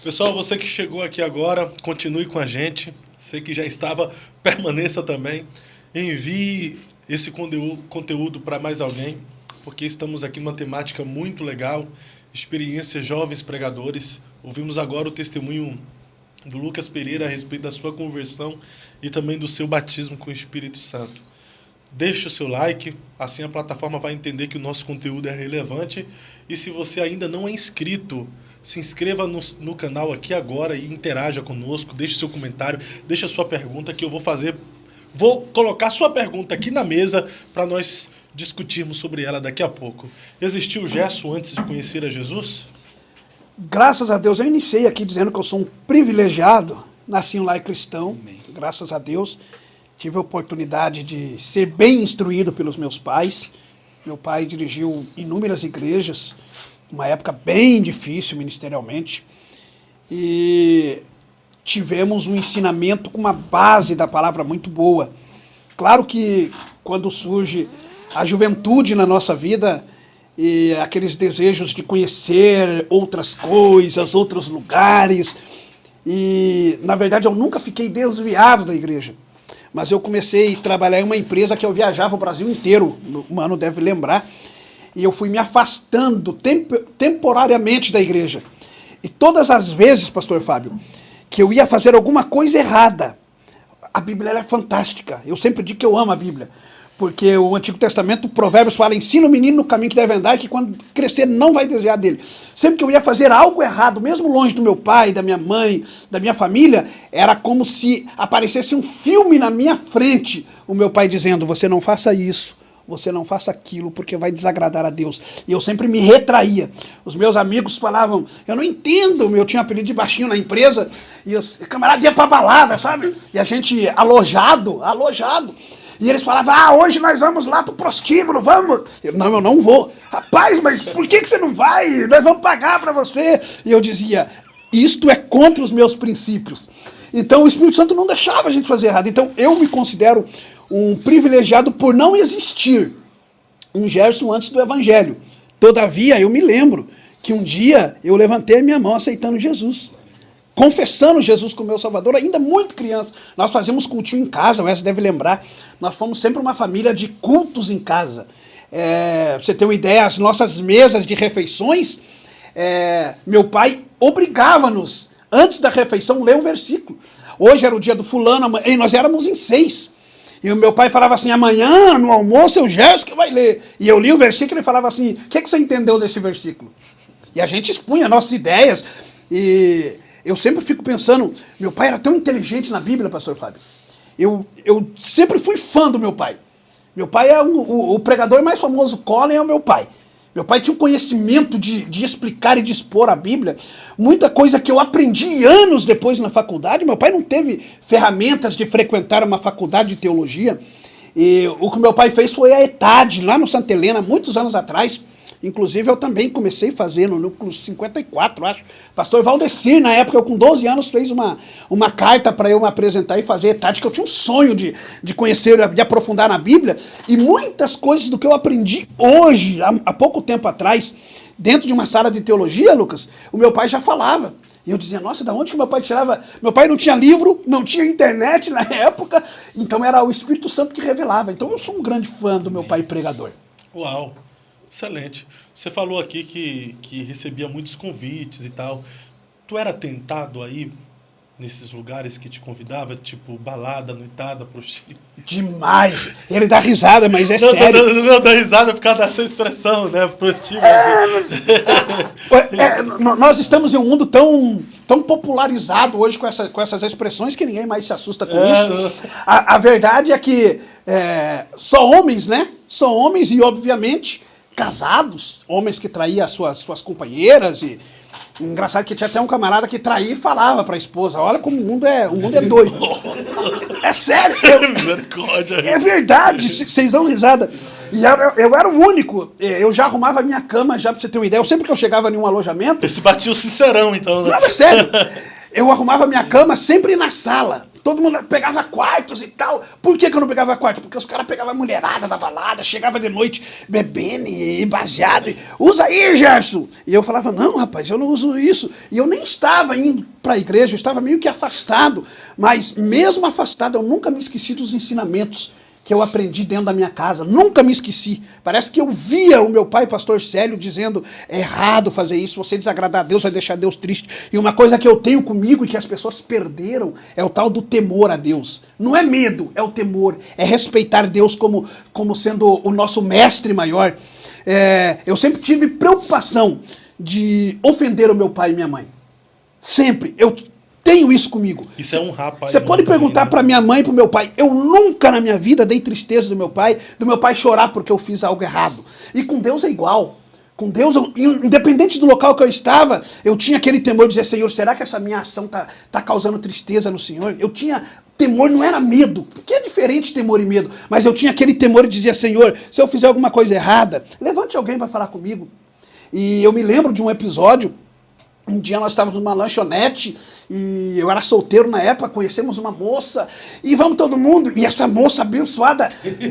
Pessoal, você que chegou aqui agora, continue com a gente. Você que já estava, permaneça também. Envie esse conteúdo para mais alguém, porque estamos aqui numa temática muito legal, experiência jovens pregadores. Ouvimos agora o testemunho do Lucas Pereira a respeito da sua conversão e também do seu batismo com o Espírito Santo. Deixe o seu like, assim a plataforma vai entender que o nosso conteúdo é relevante. E se você ainda não é inscrito, se inscreva no canal aqui agora e interaja conosco, deixe seu comentário, deixe a sua pergunta que eu vou colocar sua pergunta aqui na mesa para nós discutirmos sobre ela daqui a pouco. Existiu o Gerson antes de conhecer a Jesus? Graças a Deus, eu iniciei aqui dizendo que eu sou um privilegiado, nasci em um lar cristão, graças a Deus, tive a oportunidade de ser bem instruído pelos meus pais. Meu pai dirigiu inúmeras igrejas, uma época bem difícil ministerialmente, e tivemos um ensinamento com uma base da palavra muito boa. Claro que quando surge a juventude na nossa vida, e aqueles desejos de conhecer outras coisas, outros lugares. E, na verdade, eu nunca fiquei desviado da igreja. Mas eu comecei a trabalhar em uma empresa que eu viajava o Brasil inteiro, o Mano deve lembrar, e eu fui me afastando temporariamente da igreja. E todas as vezes, pastor Fábio, que eu ia fazer alguma coisa errada, a Bíblia ela é fantástica. Eu sempre digo que eu amo a Bíblia. Porque o Antigo Testamento, o Provérbios fala, ensina o menino no caminho que deve andar, que quando crescer não vai desviar dele. Sempre que eu ia fazer algo errado, mesmo longe do meu pai, da minha mãe, da minha família, era como se aparecesse um filme na minha frente, o meu pai dizendo, você não faça isso, você não faça aquilo, porque vai desagradar a Deus. E eu sempre me retraía. Os meus amigos falavam, eu não entendo, eu tinha um apelido de baixinho na empresa, e os camaradas iam pra balada, sabe? E a gente alojado. E eles falavam, hoje nós vamos lá pro prostíbulo, vamos. Eu não vou. Rapaz, mas por que você não vai? Nós vamos pagar para você. E eu dizia, isto é contra os meus princípios. Então o Espírito Santo não deixava a gente fazer errado. Então eu me considero um privilegiado por não existir um Gerson antes do Evangelho. Todavia, eu me lembro que um dia eu levantei a minha mão aceitando Jesus. Confessando Jesus como meu Salvador, ainda muito criança. Nós fazíamos cultinho em casa, o Wesley deve lembrar. Nós fomos sempre uma família de cultos em casa. Pra você ter uma ideia, as nossas mesas de refeições, meu pai obrigava-nos, antes da refeição, ler um versículo. Hoje era o dia do fulano, e nós éramos em 6. E o meu pai falava assim, amanhã no almoço é o Gerson que vai ler. E eu li o versículo e falava assim, o que você entendeu desse versículo? E a gente expunha nossas ideias. E eu sempre fico pensando, meu pai era tão inteligente na Bíblia, pastor Fábio. Eu sempre fui fã do meu pai. Meu pai é o pregador mais famoso, Colin, é o meu pai. Meu pai tinha um conhecimento de explicar e de expor a Bíblia. Muita coisa que eu aprendi anos depois na faculdade. Meu pai não teve ferramentas de frequentar uma faculdade de teologia. E o que meu pai fez foi a ETAD, lá no Santa Helena, muitos anos atrás. Inclusive, eu também comecei a fazer no núcleo 54, acho. Pastor Valdecir, na época, eu com 12 anos, fez uma carta para eu me apresentar e fazer ETAD, que eu tinha um sonho de conhecer, de aprofundar na Bíblia. E muitas coisas do que eu aprendi hoje, há pouco tempo atrás, dentro de uma sala de teologia, Lucas, o meu pai já falava. E eu dizia, nossa, da onde que meu pai tirava? Meu pai não tinha livro, não tinha internet na época, então era o Espírito Santo que revelava. Então eu sou um grande fã do meu pai pregador. Uau! Excelente. Você falou aqui que recebia muitos convites e tal. Tu era tentado aí nesses lugares que te convidava, tipo balada, noitada, prostíbulo? Demais! Ele dá risada, mas é Não, sério. não dá risada por causa dessa expressão, né? Prostíbulo. Nós estamos em um mundo tão popularizado hoje com essas expressões que ninguém mais se assusta com isso. A verdade é que só homens, né? Só homens e, obviamente, casados, homens que traíam as suas companheiras e engraçado que tinha até um camarada que traía e falava para a esposa, olha como o mundo é doido. É sério. É verdade, vocês dão risada. E eu era o único, eu já arrumava a minha cama, já pra você ter uma ideia, sempre que eu chegava em um alojamento... Esse batia o sincerão, então, né? Não, é sério. Eu arrumava a minha cama sempre na sala. Todo mundo pegava quartos e tal. Por que eu não pegava quarto? Porque os caras pegavam a mulherada da balada, chegava de noite bebendo e baseado. Usa aí, Gerson! E eu falava, não, rapaz, eu não uso isso. E eu nem estava indo para a igreja, eu estava meio que afastado. Mas mesmo afastado, eu nunca me esqueci dos ensinamentos que eu aprendi dentro da minha casa. Nunca me esqueci. Parece que eu via o meu pai, pastor Célio, dizendo, é errado fazer isso, você desagradar a Deus, vai deixar Deus triste. E uma coisa que eu tenho comigo e que as pessoas perderam é o tal do temor a Deus. Não é medo, é o temor. É respeitar Deus como sendo o nosso mestre maior. Eu sempre tive preocupação de ofender o meu pai e minha mãe. Sempre. Eu tenho isso comigo. Isso é um rapaz. Você pode perguntar para minha mãe e para o meu pai. Eu nunca na minha vida dei tristeza do meu pai chorar porque eu fiz algo errado. E com Deus é igual. Com Deus, independente do local que eu estava, eu tinha aquele temor de dizer, Senhor, será que essa minha ação tá causando tristeza no Senhor? Eu tinha temor, não era medo, porque é diferente temor e medo, mas eu tinha aquele temor de dizer, Senhor, se eu fizer alguma coisa errada, levante alguém para falar comigo. E eu me lembro de um episódio. Um dia nós estávamos numa lanchonete e eu era solteiro na época, conhecemos uma moça e vamos todo mundo. E essa moça abençoada,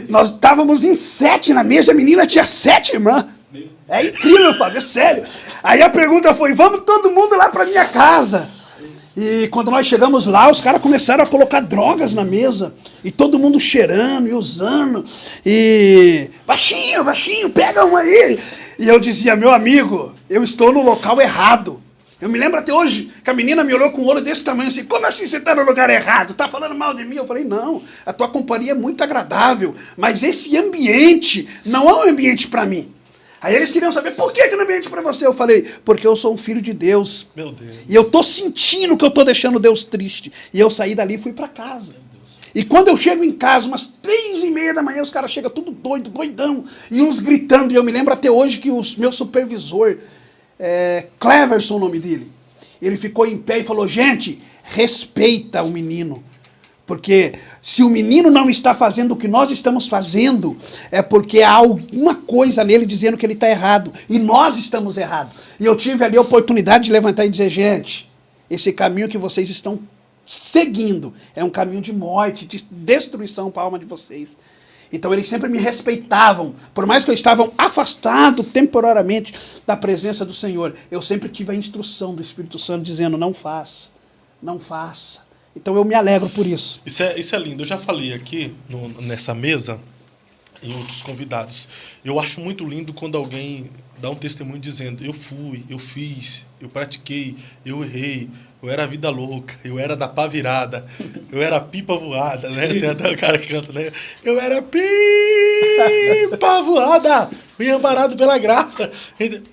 nós estávamos em 7 na mesa, a menina tinha 7 irmãs. É incrível, Fábio, é sério. Aí a pergunta foi, vamos todo mundo lá para minha casa. E quando nós chegamos lá, os caras começaram a colocar drogas na mesa. E todo mundo cheirando e usando. E baixinho, baixinho, pega um aí. E eu dizia, meu amigo, eu estou no local errado. Eu me lembro até hoje que a menina me olhou com um olho desse tamanho assim, como assim você está no lugar errado? Está falando mal de mim? Eu falei, não, a tua companhia é muito agradável, mas esse ambiente não é um ambiente para mim. Aí eles queriam saber, por que não é ambiente para você? Eu falei, porque eu sou um filho de Deus. Meu Deus. E eu estou sentindo que eu estou deixando Deus triste. E eu saí dali e fui para casa. E quando eu chego em casa, umas 3h30 da manhã, os caras chegam tudo doido, doidão, e uns gritando. E eu me lembro até hoje que o meu supervisor... Cleverson, o nome dele. Ele ficou em pé e falou, gente, respeita o menino. Porque se o menino não está fazendo o que nós estamos fazendo, é porque há alguma coisa nele dizendo que ele está errado. E nós estamos errados. E eu tive ali a oportunidade de levantar e dizer, gente, esse caminho que vocês estão seguindo é um caminho de morte, de destruição para a alma de vocês. Então eles sempre me respeitavam, por mais que eu estava afastado temporariamente da presença do Senhor, eu sempre tive a instrução do Espírito Santo dizendo, não faça, não faça. Então eu me alegro por isso. Isso é lindo, eu já falei aqui nessa mesa, em outros convidados, eu acho muito lindo quando alguém dá um testemunho dizendo, eu fui, eu fiz, eu pratiquei, eu errei, eu era vida louca, eu era da pá virada, eu era pipa voada, né? Tem até o cara que canta, né? Eu era pipa voada, fui amparado pela graça.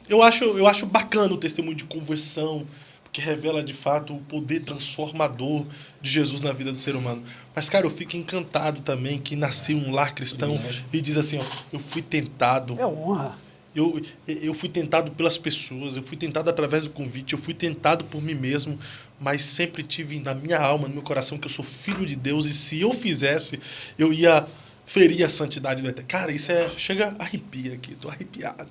Eu acho bacana o testemunho de conversão, que revela de fato o poder transformador de Jesus na vida do ser humano. Mas, cara, eu fico encantado também que nasceu um lar cristão e diz assim, ó, eu fui tentado. É honra. Eu fui tentado pelas pessoas, eu fui tentado através do convite, eu fui tentado por mim mesmo, mas sempre tive na minha alma, no meu coração, que eu sou filho de Deus e se eu fizesse, eu ia ferir a santidade do Eterno. Cara, isso chega a arrepia aqui, tô arrepiado.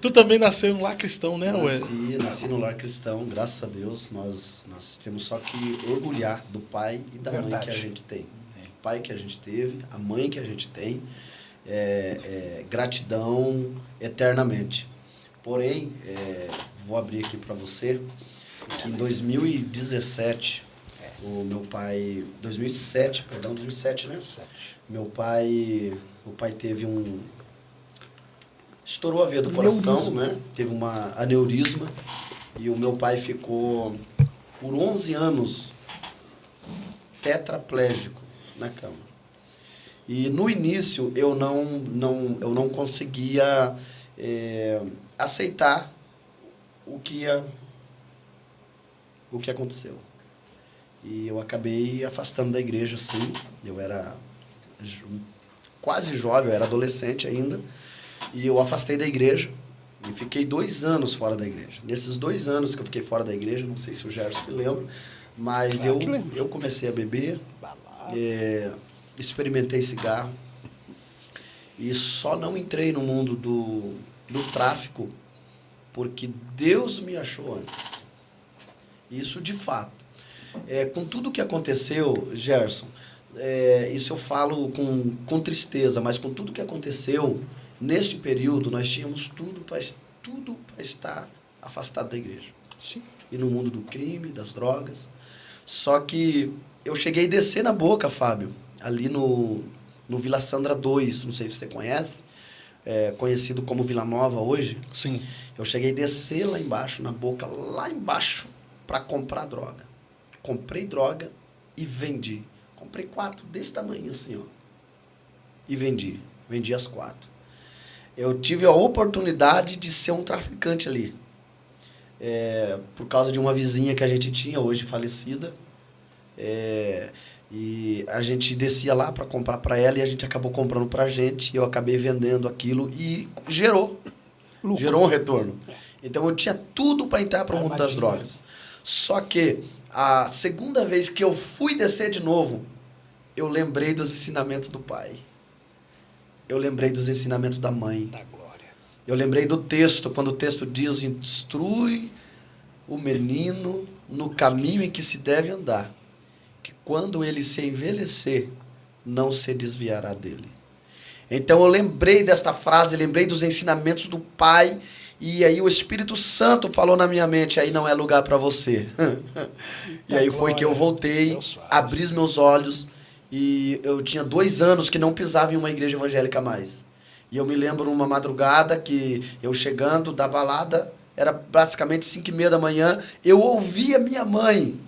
Tu também nasceu no lar cristão, né, Ué? Nasci no lar cristão, graças a Deus, nós temos só que orgulhar do pai e da mãe que a gente tem. O pai que a gente teve, a mãe que a gente tem, gratidão eternamente. Porém, vou abrir aqui para você, que em 2017, o meu pai... 2007, né? Meu pai teve estourou a veia do coração, né? Teve uma aneurisma e o meu pai ficou por 11 anos tetraplégico na cama. E no início eu não conseguia aceitar o que aconteceu. E eu acabei afastando da igreja, sim. Eu era quase jovem, eu era adolescente ainda. E eu afastei da igreja e fiquei 2 anos fora da igreja. Nesses 2 anos que eu fiquei fora da igreja, não sei se o Gerson se lembra, mas eu comecei a beber, experimentei cigarro e só não entrei no mundo do tráfico porque Deus me achou antes. Isso de fato. Com tudo que aconteceu, Gerson, isso eu falo com tristeza, mas com tudo que aconteceu, neste período, nós tínhamos tudo para estar afastado da igreja. Sim. E no mundo do crime, das drogas. Só que eu cheguei a descer na boca, Fábio, ali no Vila Sandra 2, não sei se você conhece, conhecido como Vila Nova hoje. Sim. Eu cheguei a descer lá embaixo, na boca, lá embaixo, para comprar droga. Comprei droga e vendi. Comprei 4 desse tamanho assim, ó. E vendi. Vendi as 4. Eu tive a oportunidade de ser um traficante ali. Por causa de uma vizinha que a gente tinha, hoje falecida. E a gente descia lá para comprar para ela e a gente acabou comprando pra gente. E eu acabei vendendo aquilo e gerou um retorno. Então eu tinha tudo para entrar para o mundo das drogas. Só que a segunda vez que eu fui descer de novo, eu lembrei dos ensinamentos do pai. Eu lembrei dos ensinamentos da mãe. Da glória. Eu lembrei do texto, quando o texto diz: instrui o menino no caminho em que se deve andar, que quando ele se envelhecer, não se desviará dele. Então eu lembrei desta frase, lembrei dos ensinamentos do pai, e aí o Espírito Santo falou na minha mente: aí não é lugar para você. E aí foi que eu voltei, abri os meus olhos, e eu tinha 2 anos que não pisava em uma igreja evangélica mais. E eu me lembro uma madrugada que eu chegando da balada, era basicamente 5h30 da manhã, eu ouvi a minha mãe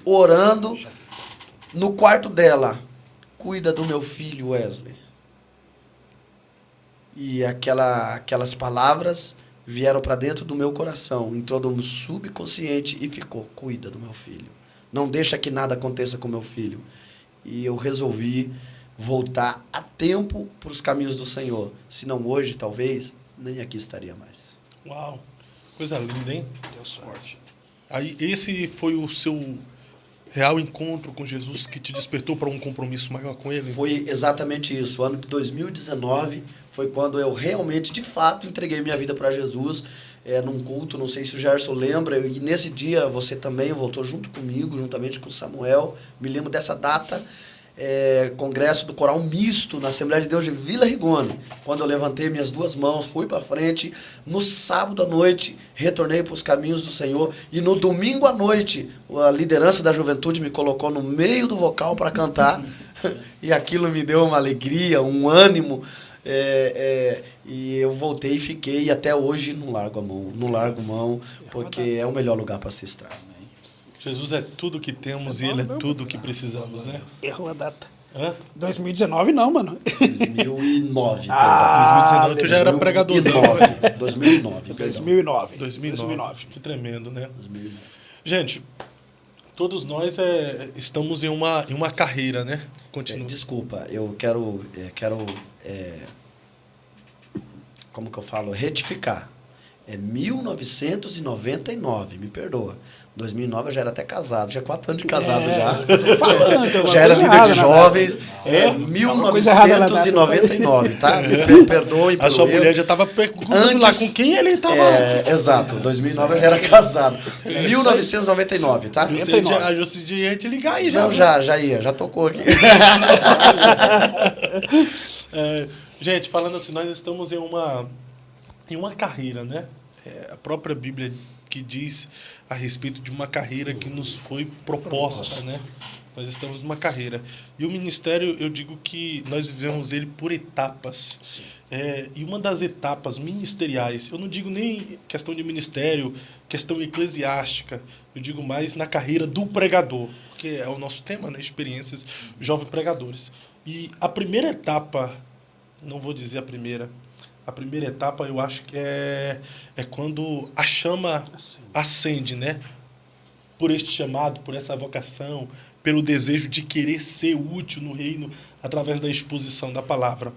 orando no quarto dela: cuida do meu filho Wesley. E aquelas palavras vieram para dentro do meu coração, entrou no subconsciente e ficou: cuida do meu filho. Não deixa que nada aconteça com meu filho. E eu resolvi voltar a tempo para os caminhos do Senhor. Se não hoje, talvez, nem aqui estaria mais. Uau, coisa linda, hein? Deu sorte. Aí esse foi o seu real encontro com Jesus que te despertou para um compromisso maior com Ele? Foi exatamente isso. O ano de 2019 foi quando eu realmente, de fato, entreguei minha vida para Jesus, num culto, não sei se o Gerson lembra, e nesse dia você também voltou junto comigo, juntamente com o Samuel. Me lembro dessa data, congresso do Coral Misto, na Assembleia de Deus de Vila Rigoni, quando eu levantei minhas 2 mãos, fui para frente. No sábado à noite, retornei para os caminhos do Senhor, e no domingo à noite, a liderança da juventude me colocou no meio do vocal para cantar, e aquilo me deu uma alegria, um ânimo, e eu voltei e fiquei, e até hoje não largo mão, porque é o melhor lugar para se estar. Jesus é tudo que temos e Ele é tudo que precisamos, né? Errou a data. Hã? 2019 não, mano. 2009. 2019 tu já era pregadorzão. 2009. 2009. Que tremendo, né? 2009. Gente, todos nós estamos em uma carreira, né? Continua. Desculpa, eu quero como que eu falo? Retificar. 1999, me perdoa. 2009 eu já era até casado, já 4 anos de casado já. Já era líder de jovens. 1999, tá? Me perdoe. A sua mulher já estava perguntando lá com quem ele estava. Exato, 2009 eu já era casado. 1999, tá? A José ia te ligar aí já. Não, já tocou aqui. Gente, falando assim, nós estamos em uma carreira, né? A própria Bíblia que diz a respeito de uma carreira que nos foi proposta, né? Nós estamos numa carreira. E o ministério, eu digo que nós vivemos ele por etapas. E uma das etapas ministeriais, eu não digo nem questão de ministério, questão eclesiástica, eu digo mais na carreira do pregador, porque é o nosso tema, né? Experiências jovens pregadores. E a primeira etapa, não vou dizer a primeira etapa, eu acho que é quando a chama acende, né? Por este chamado, por essa vocação, pelo desejo de querer ser útil no reino através da exposição da palavra.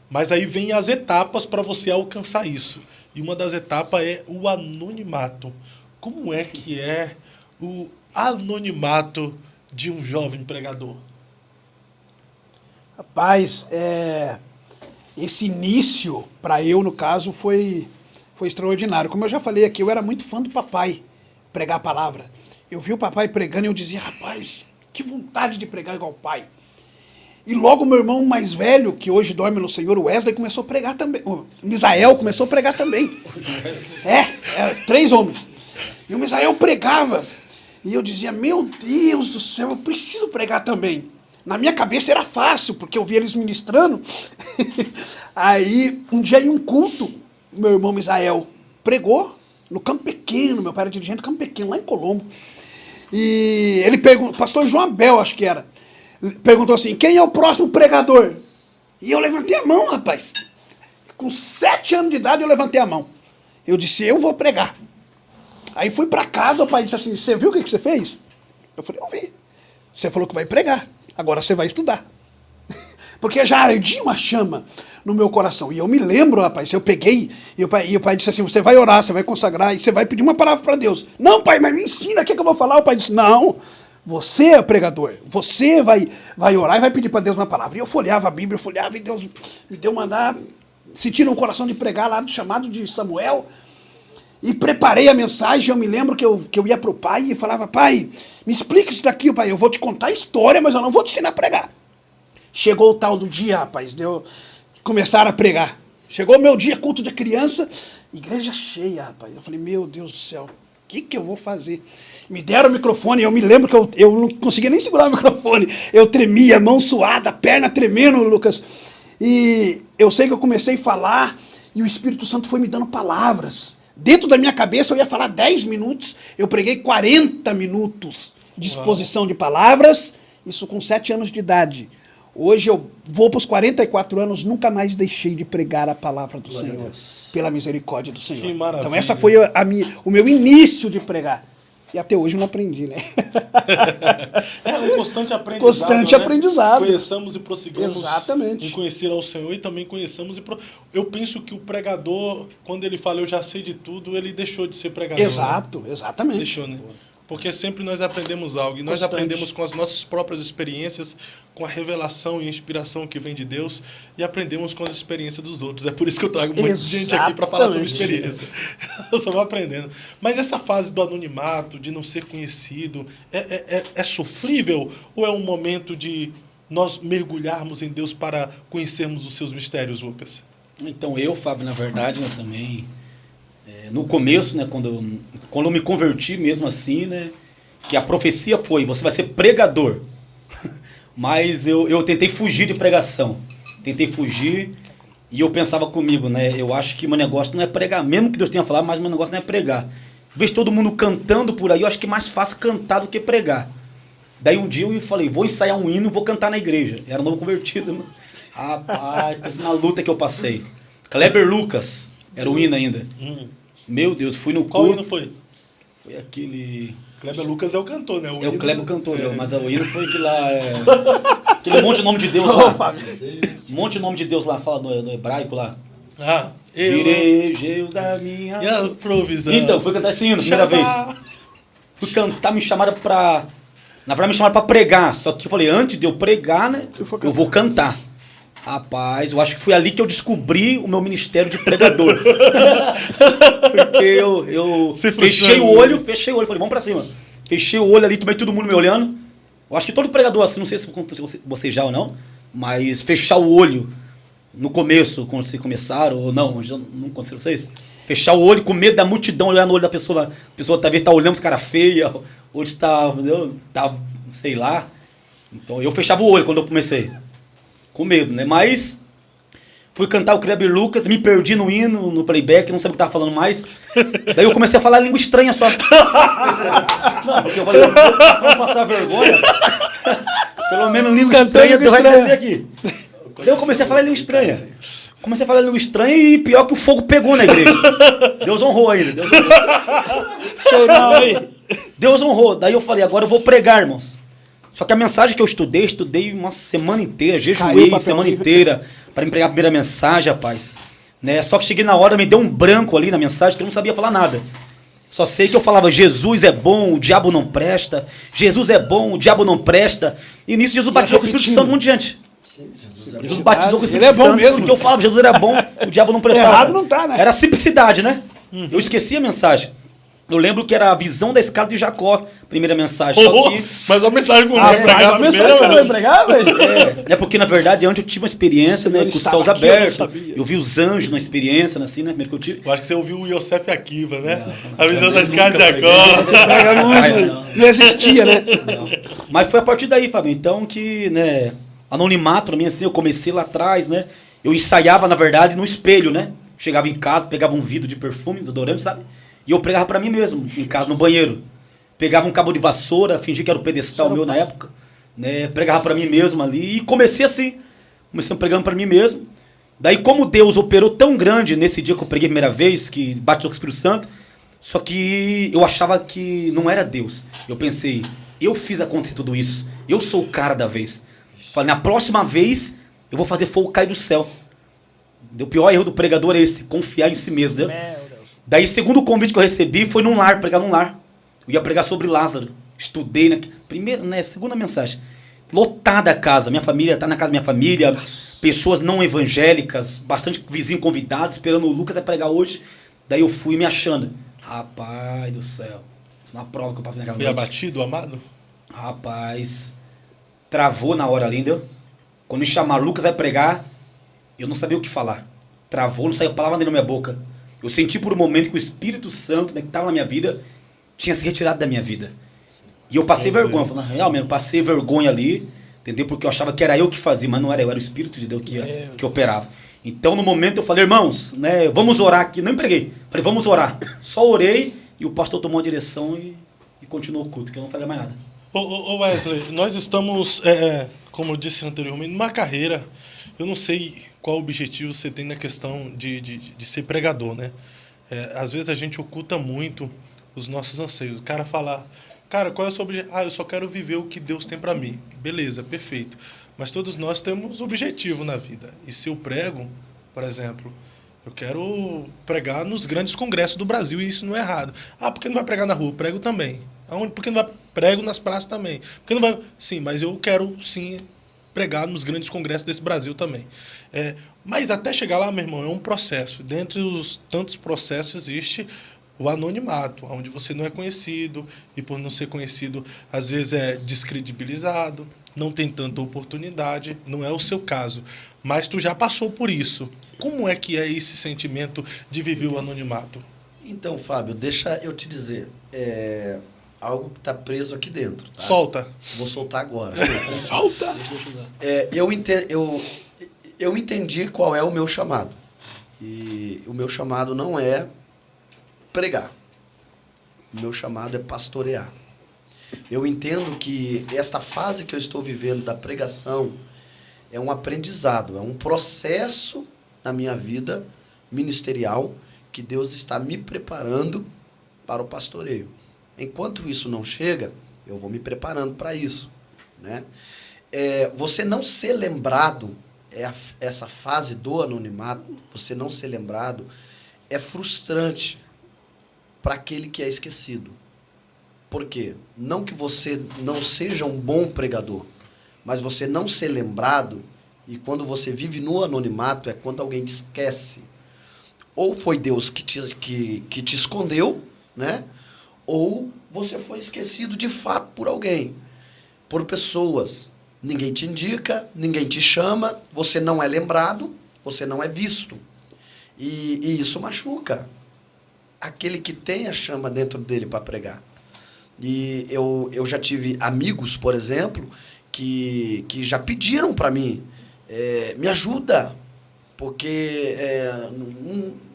Mas aí vem as etapas para você alcançar isso. E uma das etapas é o anonimato. Como é que é o anonimato de um jovem pregador? Rapaz, esse início, para eu, no caso, foi extraordinário. Como eu já falei aqui, eu era muito fã do papai pregar a palavra. Eu vi o papai pregando e eu dizia, rapaz, que vontade de pregar igual o pai. E logo meu irmão mais velho, que hoje dorme no Senhor, o Wesley, começou a pregar também. O Misael começou a pregar também. 3 homens. E o Misael pregava. E eu dizia, meu Deus do céu, eu preciso pregar também. Na minha cabeça era fácil, porque eu via eles ministrando. Aí, um dia em um culto, meu irmão Misael pregou no Campo Pequeno, meu pai era dirigente do Campo Pequeno, lá em Colombo. E ele perguntou, pastor João Abel, acho que era, perguntou assim, quem é o próximo pregador? E eu levantei a mão, rapaz. Com 7 anos de idade eu levantei a mão. Eu disse, eu vou pregar. Aí fui para casa, o pai disse assim, você viu o que você fez? Eu falei, eu vi. Você falou que vai pregar, agora você vai estudar. Porque já ardia uma chama no meu coração. E eu me lembro, rapaz, eu peguei, e o pai disse assim, você vai orar, você vai consagrar, e você vai pedir uma palavra para Deus. Não, pai, mas me ensina, o que eu vou falar? O pai disse, não, você é pregador, você vai orar e vai pedir para Deus uma palavra. E eu folheava a Bíblia, e Deus me deu mandar, senti no coração de pregar lá, do chamado de Samuel, e preparei a mensagem. Eu me lembro que eu ia para o pai e falava, pai, me explica isso daqui, pai, eu vou te contar a história, mas eu não vou te ensinar a pregar. Chegou o tal do dia, rapaz, começaram a pregar. Chegou o meu dia, culto de criança, igreja cheia, rapaz. Eu falei, meu Deus do céu, o que eu vou fazer? Me deram o microfone, eu me lembro que eu não conseguia nem segurar o microfone. Eu tremia, mão suada, perna tremendo, Lucas. E eu sei que eu comecei a falar e o Espírito Santo foi me dando palavras. Dentro da minha cabeça eu ia falar 10 minutos, eu preguei 40 minutos de exposição de palavras, isso com 7 anos de idade. Hoje eu vou para os 44 anos, nunca mais deixei de pregar a palavra do Senhor, pela misericórdia do Senhor. Que maravilha. Então essa foi o meu início de pregar. E até hoje eu não aprendi, né? É um constante aprendizado. Constante né? aprendizado. Conheçamos e prossigamos Exatamente. em conhecer ao Senhor e também conheçamos Eu penso que o pregador, quando ele fala eu já sei de tudo, ele deixou de ser pregador. Exato, né? exatamente. Deixou, né? Porque sempre nós aprendemos algo. E nós Constante. aprendemos com as nossas próprias experiências, com a revelação e a inspiração que vem de Deus, e aprendemos com as experiências dos outros. É por isso que eu trago muita gente aqui para falar sobre experiência. Eu só vou aprendendo. Mas essa fase do anonimato, de não ser conhecido, é sofrível ou é um momento de nós mergulharmos em Deus para conhecermos os seus mistérios, Lucas? Então eu, Fábio, na verdade, né, também... no começo, né, quando eu me converti mesmo assim, né, que a profecia foi, você vai ser pregador. Mas eu tentei fugir de pregação. Tentei fugir e eu pensava comigo, né, eu acho que meu negócio não é pregar, mesmo que Deus tenha falado, mas meu negócio não é pregar. Vejo todo mundo cantando por aí, eu acho que é mais fácil cantar do que pregar. Daí um dia eu falei, vou ensaiar um hino e vou cantar na igreja. Era novo convertido, né? Rapaz, pensa na luta que eu passei. Kleber Lucas, era o hino ainda. Meu Deus, fui no Qual culto. hino foi? Foi aquele... Kleber Lucas é o cantor, né? O Kleber cantor, mas o hino foi aquele lá... aquele monte de nome de Deus lá. Um monte de nome de Deus lá, fala no hebraico lá. Direi da minha... E a provisão? Então, fui cantar esse hino, primeira vez. Fui cantar, me chamaram pra... Na verdade, me chamaram pra pregar. Só que eu falei, antes de eu pregar, né? Eu vou cantar. Rapaz, eu acho que foi ali que eu descobri o meu ministério de pregador. Porque eu fechei o olho, falei, vamos pra cima. Fechei o olho ali, tomei todo mundo me olhando. Eu acho que todo pregador assim, não sei se você já ou não, mas fechar o olho no começo, quando vocês começaram, ou não, já não aconteceu vocês? Fechar o olho com medo da multidão, olhar no olho da pessoa, a pessoa talvez tá olhando os caras feios, ou está, sei lá. Então eu fechava o olho quando eu comecei. Com medo, né? Mas fui cantar o Kleber Lucas, me perdi no hino, no playback, não sabia o que estava falando mais. Daí eu comecei a falar língua estranha só. Não, porque eu falei, vamos passar vergonha. Pelo menos língua estranha vai descer aqui. Daí eu comecei a falar língua estranha. Comecei a falar língua estranha e pior que o fogo pegou na igreja. Deus honrou ainda. Deus honrou. Daí eu falei, agora eu vou pregar, irmãos. Só que a mensagem que eu estudei uma semana inteira, jejuei semana inteira, para me pregar a primeira mensagem, rapaz. Né? Só que cheguei na hora, me deu um branco ali na mensagem, que eu não sabia falar nada. Só sei que eu falava, Jesus é bom, o diabo não presta. Jesus é bom, o diabo não presta. E nisso Jesus batizou com o Espírito Santo um monte de gente. Jesus batizou com o Espírito Santo. Mesmo. Porque eu falava, Jesus era bom, o diabo não prestava. Errado não tá, né? Era simplicidade, né? Eu esqueci a mensagem. Eu lembro que era a visão da escada de Jacó, primeira mensagem. Só que... Mas a mensagem como vai pregar a primeiro, mensagem que velho. vai pregar, velho. É porque na verdade é onde eu tive uma experiência, né, Senhor com os estava céus aqui, eu não abertos. sabia. Eu vi os anjos na experiência, assim, né? Primeiro que eu tive. Eu acho que você ouviu o Yosef Akiva, né? A visão da escada de Jacó. Não existia, né? Mas foi a partir daí, Fábio. Então que, né, anonimato pra mim, assim, eu comecei lá atrás, né? Eu ensaiava, na verdade, no espelho, né? Chegava em casa, pegava um vidro de perfume, desodorante, sabe? E eu pregava pra mim mesmo, em casa, no banheiro. Pegava um cabo de vassoura, fingi que era o pedestal meu na época, né? Pregava pra mim mesmo ali e comecei assim. Comecei pregando pra mim mesmo. Daí, como Deus operou tão grande nesse dia que eu preguei a primeira vez, que batizou com o Espírito Santo, só que eu achava que não era Deus. Eu pensei, eu fiz acontecer tudo isso. Eu sou o cara da vez. Falei, na próxima vez, eu vou fazer fogo cair do céu. O pior erro do pregador é esse, confiar em si mesmo, né? Daí, segundo convite que eu recebi, foi num lar, pregar num lar. Eu ia pregar sobre Lázaro. Estudei, né? Primeira, né? Segunda mensagem. Lotada a casa. Minha família, tá na casa da minha família. Pessoas não evangélicas, bastante vizinho convidado, esperando o Lucas a pregar hoje. Daí eu fui me achando. Rapaz do céu. Isso é uma prova que eu passei naquela Foi noite. abatido, amado? Rapaz. Travou na hora ali, entendeu? Quando me chamaram, Lucas vai pregar, eu não sabia o que falar. Travou, não saiu palavra dentro da minha boca. Eu senti por um momento que o Espírito Santo, né, que estava na minha vida, tinha se retirado da minha vida. E eu passei vergonha. Falando, realmente, eu passei vergonha ali, entendeu? Porque eu achava que era eu que fazia, mas não era eu, era o Espírito de Deus que operava. Então, no momento, eu falei, irmãos, né, vamos orar aqui. Não preguei. Falei, vamos orar. Só orei e o pastor tomou a direção e continuou o culto, que eu não falei mais nada. Ô Wesley, nós estamos, como eu disse anteriormente, numa carreira. Eu não sei qual objetivo você tem na questão de ser pregador, né? Às vezes a gente oculta muito os nossos anseios. O cara fala, cara, qual é o seu objetivo? Ah, eu só quero viver o que Deus tem para mim. Beleza, perfeito. Mas todos nós temos objetivo na vida. E se eu prego, por exemplo, eu quero pregar nos grandes congressos do Brasil e isso não é errado. Ah, por que não vai pregar na rua? Eu prego também. Aonde? Por que não vai? Prego nas praças também. Por que não vai? Sim, mas eu quero sim pregar nos grandes congressos desse Brasil também. Mas até chegar lá, meu irmão, é um processo. Dentre os tantos processos existe o anonimato, onde você não é conhecido e por não ser conhecido, às vezes é descredibilizado, não tem tanta oportunidade, não é o seu caso. Mas tu já passou por isso. Como é que é esse sentimento de viver o anonimato? Então, Fábio, deixa eu te dizer. Algo que está preso aqui dentro. Tá? Solta. Vou soltar agora. Solta! Eu entendi qual é o meu chamado. E o meu chamado não é pregar. O meu chamado é pastorear. Eu entendo que esta fase que eu estou vivendo da pregação é um aprendizado, é um processo na minha vida ministerial que Deus está me preparando para o pastoreio. Enquanto isso não chega, eu vou me preparando para isso, né? Você não ser lembrado, essa fase do anonimato, você não ser lembrado, é frustrante para aquele que é esquecido. Por quê? Não que você não seja um bom pregador, mas você não ser lembrado, e quando você vive no anonimato, é quando alguém te esquece. Ou foi Deus que te escondeu, né? Ou você foi esquecido de fato por alguém, por pessoas. Ninguém te indica, ninguém te chama, você não é lembrado, você não é visto. E isso machuca aquele que tem a chama dentro dele para pregar. E eu já tive amigos, por exemplo, que já pediram para mim, me ajuda, porque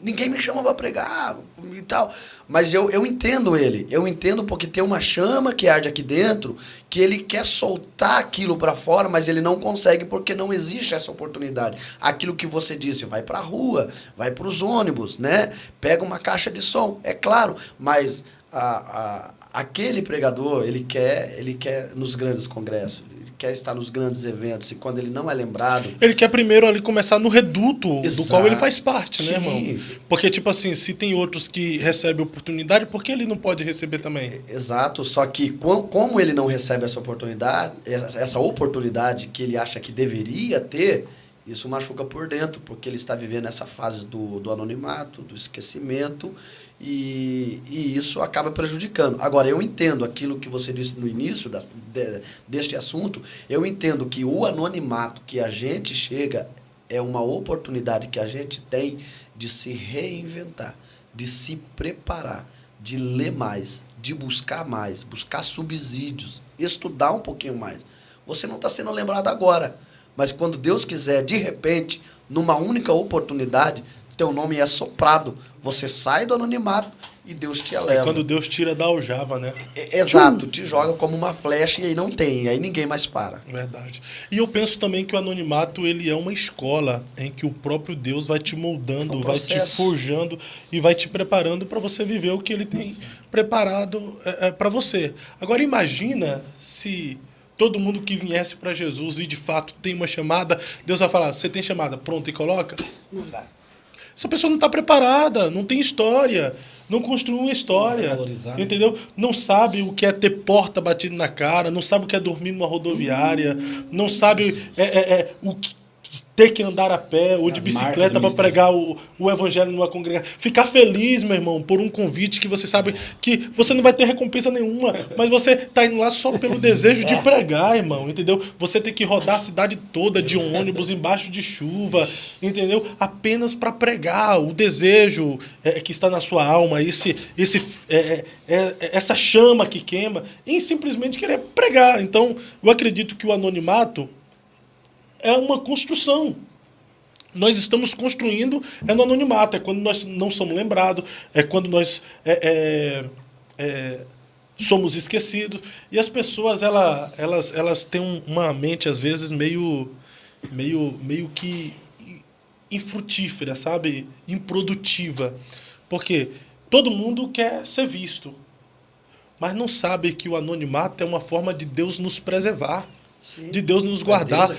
ninguém me chama para pregar e tal. Mas eu entendo ele, eu entendo porque tem uma chama que arde aqui dentro, que ele quer soltar aquilo para fora, mas ele não consegue porque não existe essa oportunidade. Aquilo que você disse, vai para a rua, vai para os ônibus, né? Pega uma caixa de som, é claro, mas aquele pregador, ele quer nos grandes congressos, ele quer estar nos grandes eventos e quando ele não é lembrado... Ele quer primeiro ali começar no reduto do qual ele faz parte, né, Sim. irmão? Porque, tipo assim, se tem outros que recebem oportunidade, por que ele não pode receber também? Exato, só que como ele não recebe essa oportunidade que ele acha que deveria ter, isso machuca por dentro, porque ele está vivendo essa fase do anonimato, do esquecimento, e isso acaba prejudicando. Agora, eu entendo aquilo que você disse no início deste assunto, eu entendo que o anonimato que a gente chega é uma oportunidade que a gente tem de se reinventar, de se preparar, de ler mais, de buscar mais, buscar subsídios, estudar um pouquinho mais. Você não está sendo lembrado agora, mas quando Deus quiser, de repente, numa única oportunidade, teu nome é soprado. Você sai do anonimato e Deus te eleva. É quando Deus tira da aljava, né? Exato, te joga como uma flecha e aí não tem, aí ninguém mais para. Verdade. E eu penso também que o anonimato, ele é uma escola em que o próprio Deus vai te moldando, vai te forjando e vai te preparando para você viver o que ele tem preparado para você. Agora imagina se todo mundo que viesse para Jesus e de fato tem uma chamada, Deus vai falar, você tem chamada, pronto e coloca? Não dá. Essa pessoa não está preparada, não tem história, não construiu uma história, valorizar, né? entendeu? Não sabe o que é ter porta batida na cara, não sabe o que é dormir numa rodoviária, não sabe o que ter que andar a pé ou de bicicleta para pregar o evangelho numa congregação. Ficar feliz, meu irmão, por um convite que você sabe que você não vai ter recompensa nenhuma, mas você tá indo lá só pelo desejo de pregar, irmão, entendeu? Você tem que rodar a cidade toda de ônibus embaixo de chuva, entendeu? Apenas para pregar o desejo que está na sua alma, essa chama que queima, em simplesmente querer pregar. Então, eu acredito que o anonimato é uma construção. Nós estamos construindo no anonimato. É quando nós não somos lembrados, é quando nós somos esquecidos. E as pessoas elas têm uma mente, às vezes, meio que infrutífera, sabe? Improdutiva. Porque todo mundo quer ser visto, mas não sabe que o anonimato é uma forma de Deus nos preservar. Sim. De Deus nos guardar.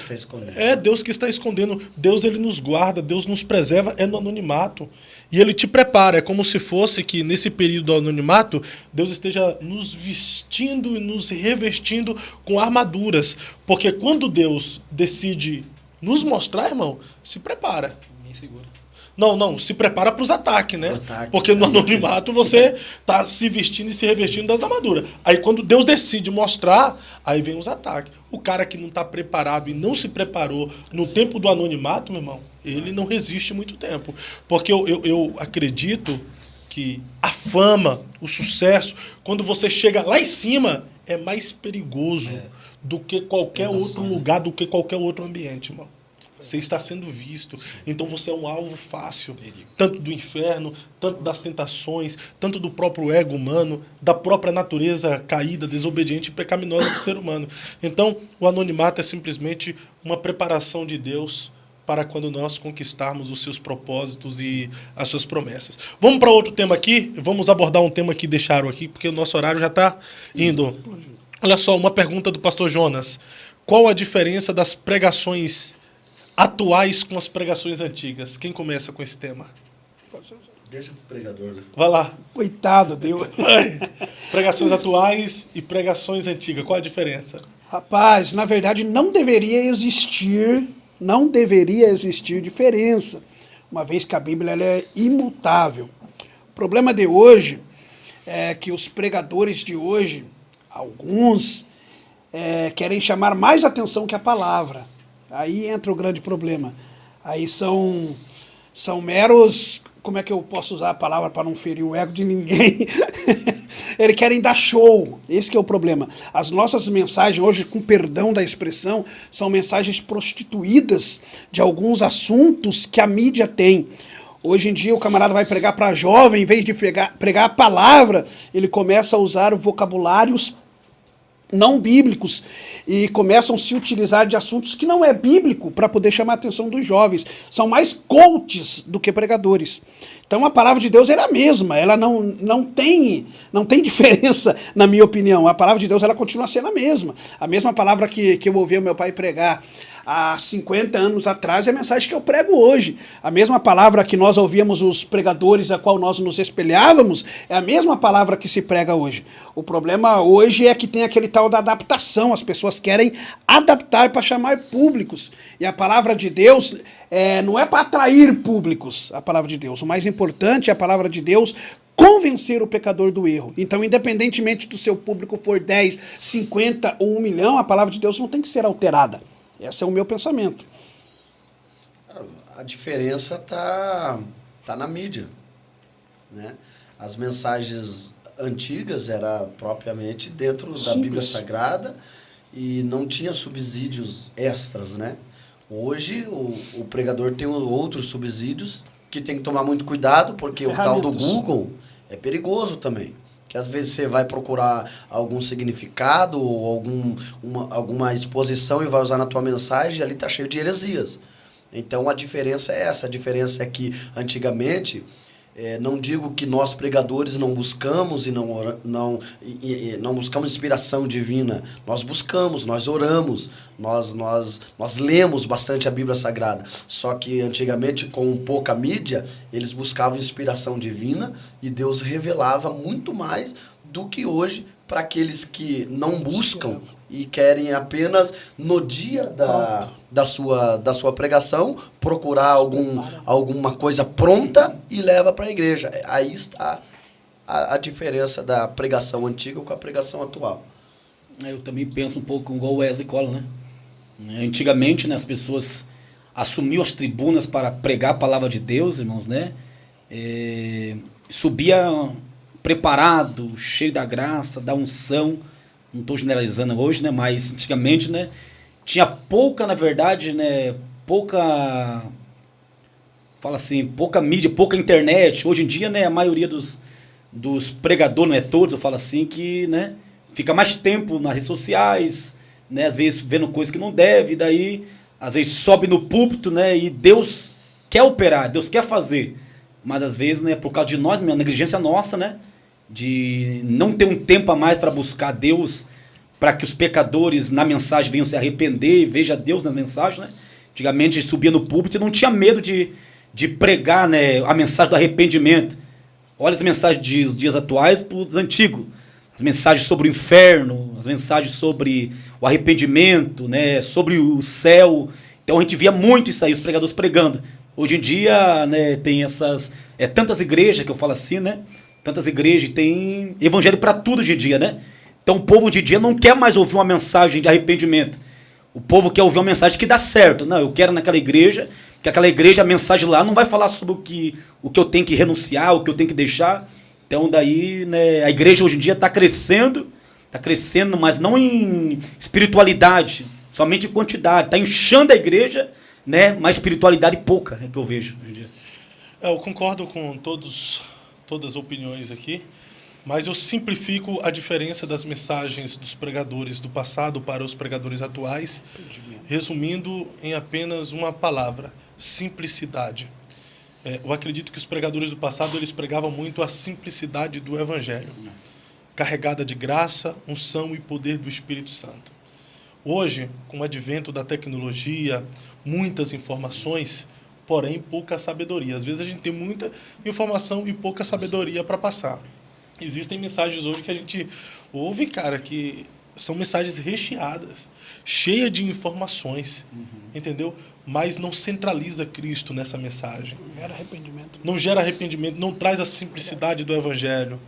É Deus que está escondendo. Deus, ele nos guarda, Deus nos preserva, é no anonimato. E ele te prepara. É como se fosse que nesse período do anonimato, Deus esteja nos vestindo e nos revestindo com armaduras. Porque quando Deus decide nos mostrar, irmão, se prepara. Me segura. Não, se prepara para os ataques, né? Porque no anonimato você está se vestindo e se revestindo das armaduras. Aí quando Deus decide mostrar, aí vem os ataques. O cara que não está preparado e não se preparou no tempo do anonimato, meu irmão, ele não resiste muito tempo. Porque eu acredito que a fama, o sucesso, quando você chega lá em cima, é mais perigoso do que qualquer outro lugar, do que qualquer outro ambiente, irmão. Você está sendo visto, então você é um alvo fácil, tanto do inferno, tanto das tentações, tanto do próprio ego humano, da própria natureza caída, desobediente e pecaminosa do ser humano. Então, o anonimato é simplesmente uma preparação de Deus para quando nós conquistarmos os seus propósitos e as suas promessas. Vamos para outro tema aqui, vamos abordar um tema que deixaram aqui, porque o nosso horário já está indo. Olha só, uma pergunta do pastor Jonas. Qual a diferença das pregações atuais com as pregações antigas? Quem começa com esse tema? Deixa pro pregador, né? Vai lá. Coitado, Deus. Pregações atuais e pregações antigas. Qual a diferença? Rapaz, na verdade não deveria existir diferença, uma vez que a Bíblia ela é imutável. O problema de hoje é que os pregadores de hoje, alguns, querem chamar mais atenção que a palavra. Aí entra o grande problema. Aí são meros... Como é que eu posso usar a palavra para não ferir o ego de ninguém? Eles querem dar show. Esse que é o problema. As nossas mensagens hoje, com perdão da expressão, são mensagens prostituídas de alguns assuntos que a mídia tem. Hoje em dia o camarada vai pregar para jovem, em vez de pregar a palavra, ele começa a usar vocabulários não bíblicos e começam a se utilizar de assuntos que não é bíblico para poder chamar a atenção dos jovens. São mais coaches do que pregadores. Então a palavra de Deus é a mesma, ela não tem diferença, na minha opinião. A palavra de Deus ela continua sendo a mesma palavra que eu ouvi o meu pai pregar há 50 anos atrás é a mensagem que eu prego hoje. A mesma palavra que nós ouvíamos os pregadores a qual nós nos espelhávamos é a mesma palavra que se prega hoje. O problema hoje é que tem aquele tal da adaptação. As pessoas querem adaptar para chamar públicos. E a palavra de Deus não é para atrair públicos, a palavra de Deus. O mais importante é a palavra de Deus convencer o pecador do erro. Então, independentemente do seu público for 10, 50 ou 1 milhão, a palavra de Deus não tem que ser alterada. Esse é o meu pensamento. A diferença tá na mídia, né? As mensagens antigas era propriamente dentro da Bíblia Sagrada e não tinha subsídios extras, né? Hoje o pregador tem outros subsídios que tem que tomar muito cuidado, porque o tal do Google é perigoso também. Que às vezes você vai procurar algum significado ou alguma exposição e vai usar na tua mensagem e ali está cheio de heresias. Então a diferença é essa. A diferença é que antigamente, não digo que nós pregadores não buscamos e não buscamos inspiração divina. Nós buscamos, nós oramos, nós lemos bastante a Bíblia Sagrada. Só que antigamente, com pouca mídia, eles buscavam inspiração divina e Deus revelava muito mais do que hoje para aqueles que não buscam e querem apenas no dia da sua pregação procurar alguma coisa pronta e leva para a igreja. Aí está a diferença da pregação antiga com a pregação atual. Eu também penso um pouco igual o Wesley Collor, né? Antigamente, né, as pessoas assumiam as tribunas para pregar a palavra de Deus, irmãos, né? Subia preparado, cheio da graça, da unção. Não estou generalizando hoje, né? Mas antigamente, né, tinha pouca, na verdade, né, pouca mídia, pouca internet. Hoje em dia, né, a maioria dos pregadores, não é todos, eu falo assim, que, né, fica mais tempo nas redes sociais, né, às vezes vendo coisas que não deve, daí às vezes sobe no púlpito, né, e Deus quer operar, Deus quer fazer, mas às vezes, né, por causa de nós, uma negligência nossa, né, de não ter um tempo a mais para buscar Deus, para que os pecadores na mensagem venham se arrepender e vejam Deus nas mensagens, né? Antigamente subia no púlpito e não tinha medo de pregar, né, a mensagem do arrependimento. Olha as mensagens dos dias atuais para os antigos. As mensagens sobre o inferno, as mensagens sobre o arrependimento, né, sobre o céu. Então a gente via muito isso aí, os pregadores pregando. Hoje em dia, né, tem essas tantas igrejas, que eu falo assim, né? Tantas igrejas, tem evangelho para tudo hoje em dia, né? Então o povo hoje em dia não quer mais ouvir uma mensagem de arrependimento. O povo quer ouvir uma mensagem que dá certo. Não, eu quero naquela igreja, que aquela igreja, a mensagem lá não vai falar sobre o que eu tenho que renunciar, o que eu tenho que deixar. Então daí, né, a igreja hoje em dia está crescendo, mas não em espiritualidade, somente em quantidade. Está inchando a igreja, né, mas espiritualidade pouca, é que eu vejo hoje em dia. Eu concordo com todas as opiniões aqui, mas eu simplifico a diferença das mensagens dos pregadores do passado para os pregadores atuais, resumindo em apenas uma palavra: simplicidade. Eu acredito que os pregadores do passado eles pregavam muito a simplicidade do Evangelho, carregada de graça, unção e poder do Espírito Santo. Hoje, com o advento da tecnologia, muitas informações, porém pouca sabedoria. Às vezes a gente tem muita informação e pouca sabedoria para passar. Existem mensagens hoje que a gente ouve, cara, que são mensagens recheadas, cheias de informações, entendeu? Mas não centraliza Cristo nessa mensagem. Não gera arrependimento. Não gera arrependimento, não traz a simplicidade do Evangelho.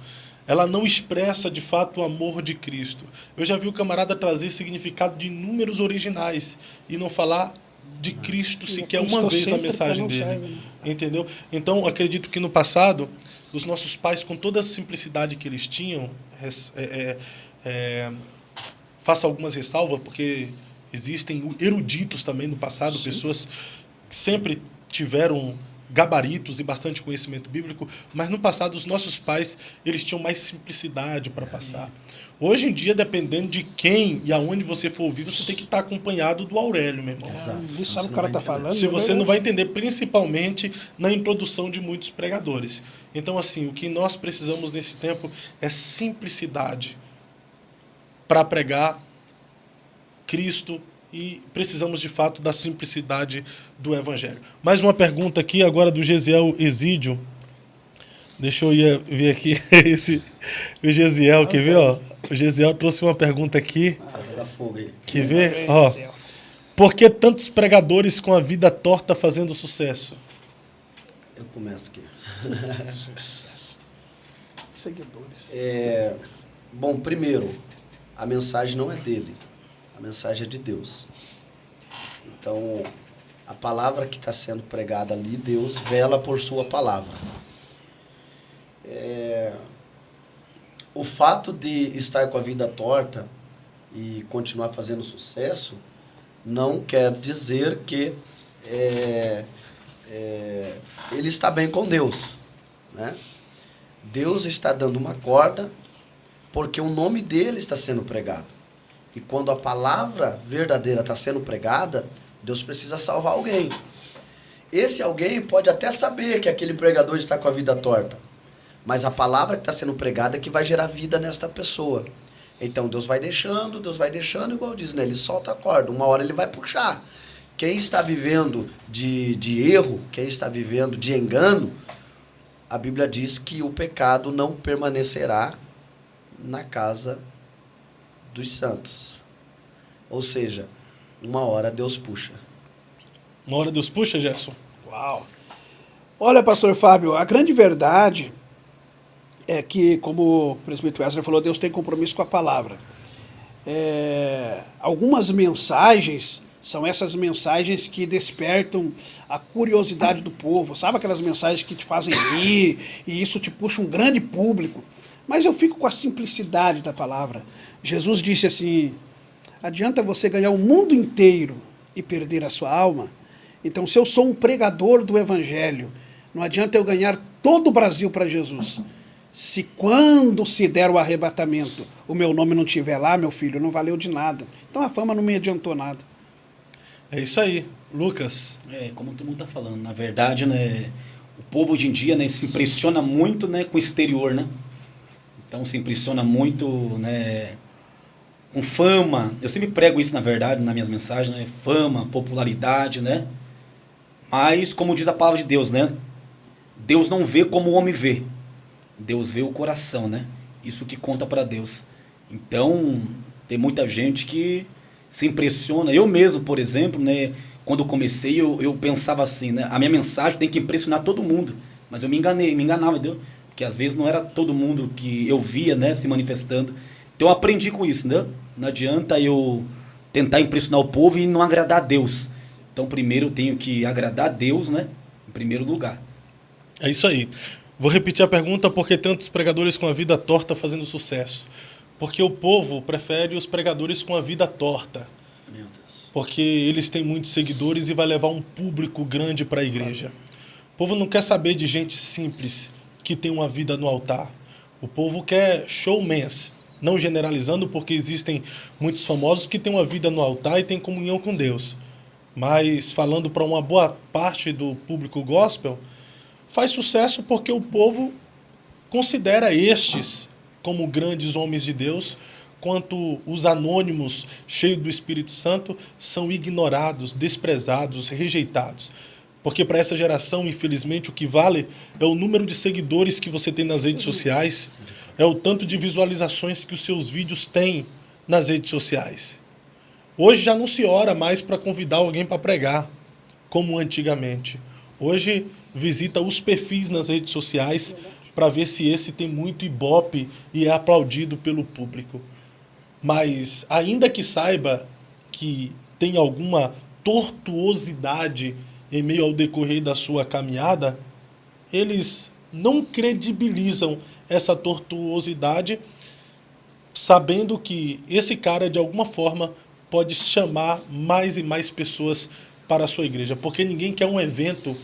Ela não expressa, de fato, o amor de Cristo. Eu já vi o camarada trazer significado de números originais e não falar de Cristo sequer uma vez na mensagem dele. Entendeu? Então, acredito que no passado, os nossos pais, com toda a simplicidade que eles tinham, faço algumas ressalvas, porque existem eruditos também no passado, pessoas que sempre tiveram gabaritos e bastante conhecimento bíblico, mas no passado os nossos pais, eles tinham mais simplicidade para passar. Hoje em dia, dependendo de quem e aonde você for ouvir, você tem que estar acompanhado do Aurélio, meu irmão. Não sabe o que o cara está falando. Se você né? não vai entender, principalmente na introdução de muitos pregadores. Então, assim, o que nós precisamos nesse tempo é simplicidade para pregar Cristo, e precisamos, de fato, da simplicidade do Evangelho. Mais uma pergunta aqui, agora do Gesiel Exídio. Deixa eu ver aqui. O Gesiel, quer ver? Ó? O Gesiel trouxe uma pergunta aqui. Quer ver? Ó, por que tantos pregadores com a vida torta fazendo sucesso? Eu começo aqui. Seguidores. Bom, primeiro, a mensagem não é dele. A mensagem é de Deus. Então, a palavra que está sendo pregada ali, Deus vela por sua palavra. O fato de estar com a vida torta e continuar fazendo sucesso não quer dizer que ele está bem com Deus, né? Deus está dando uma corda porque o nome dele está sendo pregado. E quando a palavra verdadeira está sendo pregada, Deus precisa salvar alguém. Esse alguém pode até saber que aquele pregador está com a vida torta, mas a palavra que está sendo pregada é que vai gerar vida nesta pessoa. Então Deus vai deixando, igual diz, né? Ele solta a corda, uma hora ele vai puxar. Quem está vivendo de erro, quem está vivendo de engano, a Bíblia diz que o pecado não permanecerá na casa dos santos. Ou seja, uma hora Deus puxa. Uma hora Deus puxa, Gerson? Uau! Olha, pastor Fábio, a grande verdade é que, como o presbítero Wesley falou, Deus tem compromisso com a palavra. Algumas mensagens são essas mensagens que despertam a curiosidade do povo. Sabe aquelas mensagens que te fazem rir e isso te puxa um grande público? Mas eu fico com a simplicidade da palavra. Jesus disse assim, adianta você ganhar o mundo inteiro e perder a sua alma? Então, se eu sou um pregador do Evangelho, não adianta eu ganhar todo o Brasil para Jesus. Se quando se der o arrebatamento, o meu nome não estiver lá, meu filho, não valeu de nada. Então a fama não me adiantou nada. É isso aí. Lucas? Como todo mundo está falando, na verdade, né, o povo hoje em dia, né, se impressiona muito, né, com o exterior, né? Então se impressiona muito, né, com fama. Eu sempre prego isso, na verdade, nas minhas mensagens, né? Fama, popularidade, né? Mas, como diz a palavra de Deus, né? Deus não vê como o homem vê. Deus vê o coração, né? Isso que conta para Deus. Então, tem muita gente que se impressiona. Eu mesmo, por exemplo, né? Quando comecei, eu pensava assim, né? A minha mensagem tem que impressionar todo mundo. Mas eu me enganava, entendeu? Porque às vezes não era todo mundo que eu via, né? Se manifestando. Então eu aprendi com isso, né? Não adianta eu tentar impressionar o povo e não agradar a Deus. Então primeiro eu tenho que agradar a Deus, né? Em primeiro lugar. É isso aí. Vou repetir a pergunta, por que tantos pregadores com a vida torta fazendo sucesso? Porque o povo prefere os pregadores com a vida torta. Meu Deus. Porque eles têm muitos seguidores e vai levar um público grande para a igreja. O povo não quer saber de gente simples que tem uma vida no altar. O povo quer showmans. Não generalizando, porque existem muitos famosos que têm uma vida no altar e têm comunhão com Deus. Mas falando para uma boa parte do público gospel, faz sucesso porque o povo considera estes como grandes homens de Deus, quanto os anônimos, cheios do Espírito Santo, são ignorados, desprezados, rejeitados. Porque para essa geração, infelizmente, o que vale é o número de seguidores que você tem nas redes sociais, é o tanto de visualizações que os seus vídeos têm nas redes sociais. Hoje já não se ora mais para convidar alguém para pregar, como antigamente. Hoje visita os perfis nas redes sociais para ver se esse tem muito ibope e é aplaudido pelo público. Mas ainda que saiba que tem alguma tortuosidade em meio ao decorrer da sua caminhada, eles não credibilizam essa tortuosidade, sabendo que esse cara, de alguma forma, pode chamar mais e mais pessoas para a sua igreja. Porque ninguém quer um evento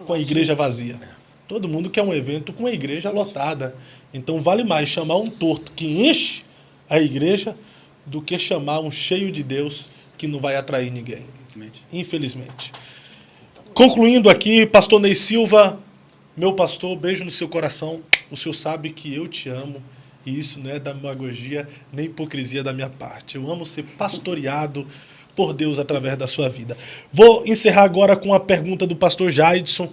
com a igreja vazia. Todo mundo quer um evento com a igreja lotada. Então vale mais chamar um torto que enche a igreja do que chamar um cheio de Deus que não vai atrair ninguém. Infelizmente. Concluindo aqui, pastor Ney Silva, meu pastor, beijo no seu coração. O senhor sabe que eu te amo. E isso não é demagogia nem hipocrisia da minha parte. Eu amo ser pastoreado por Deus através da sua vida. Vou encerrar agora com a pergunta do pastor Jaidson.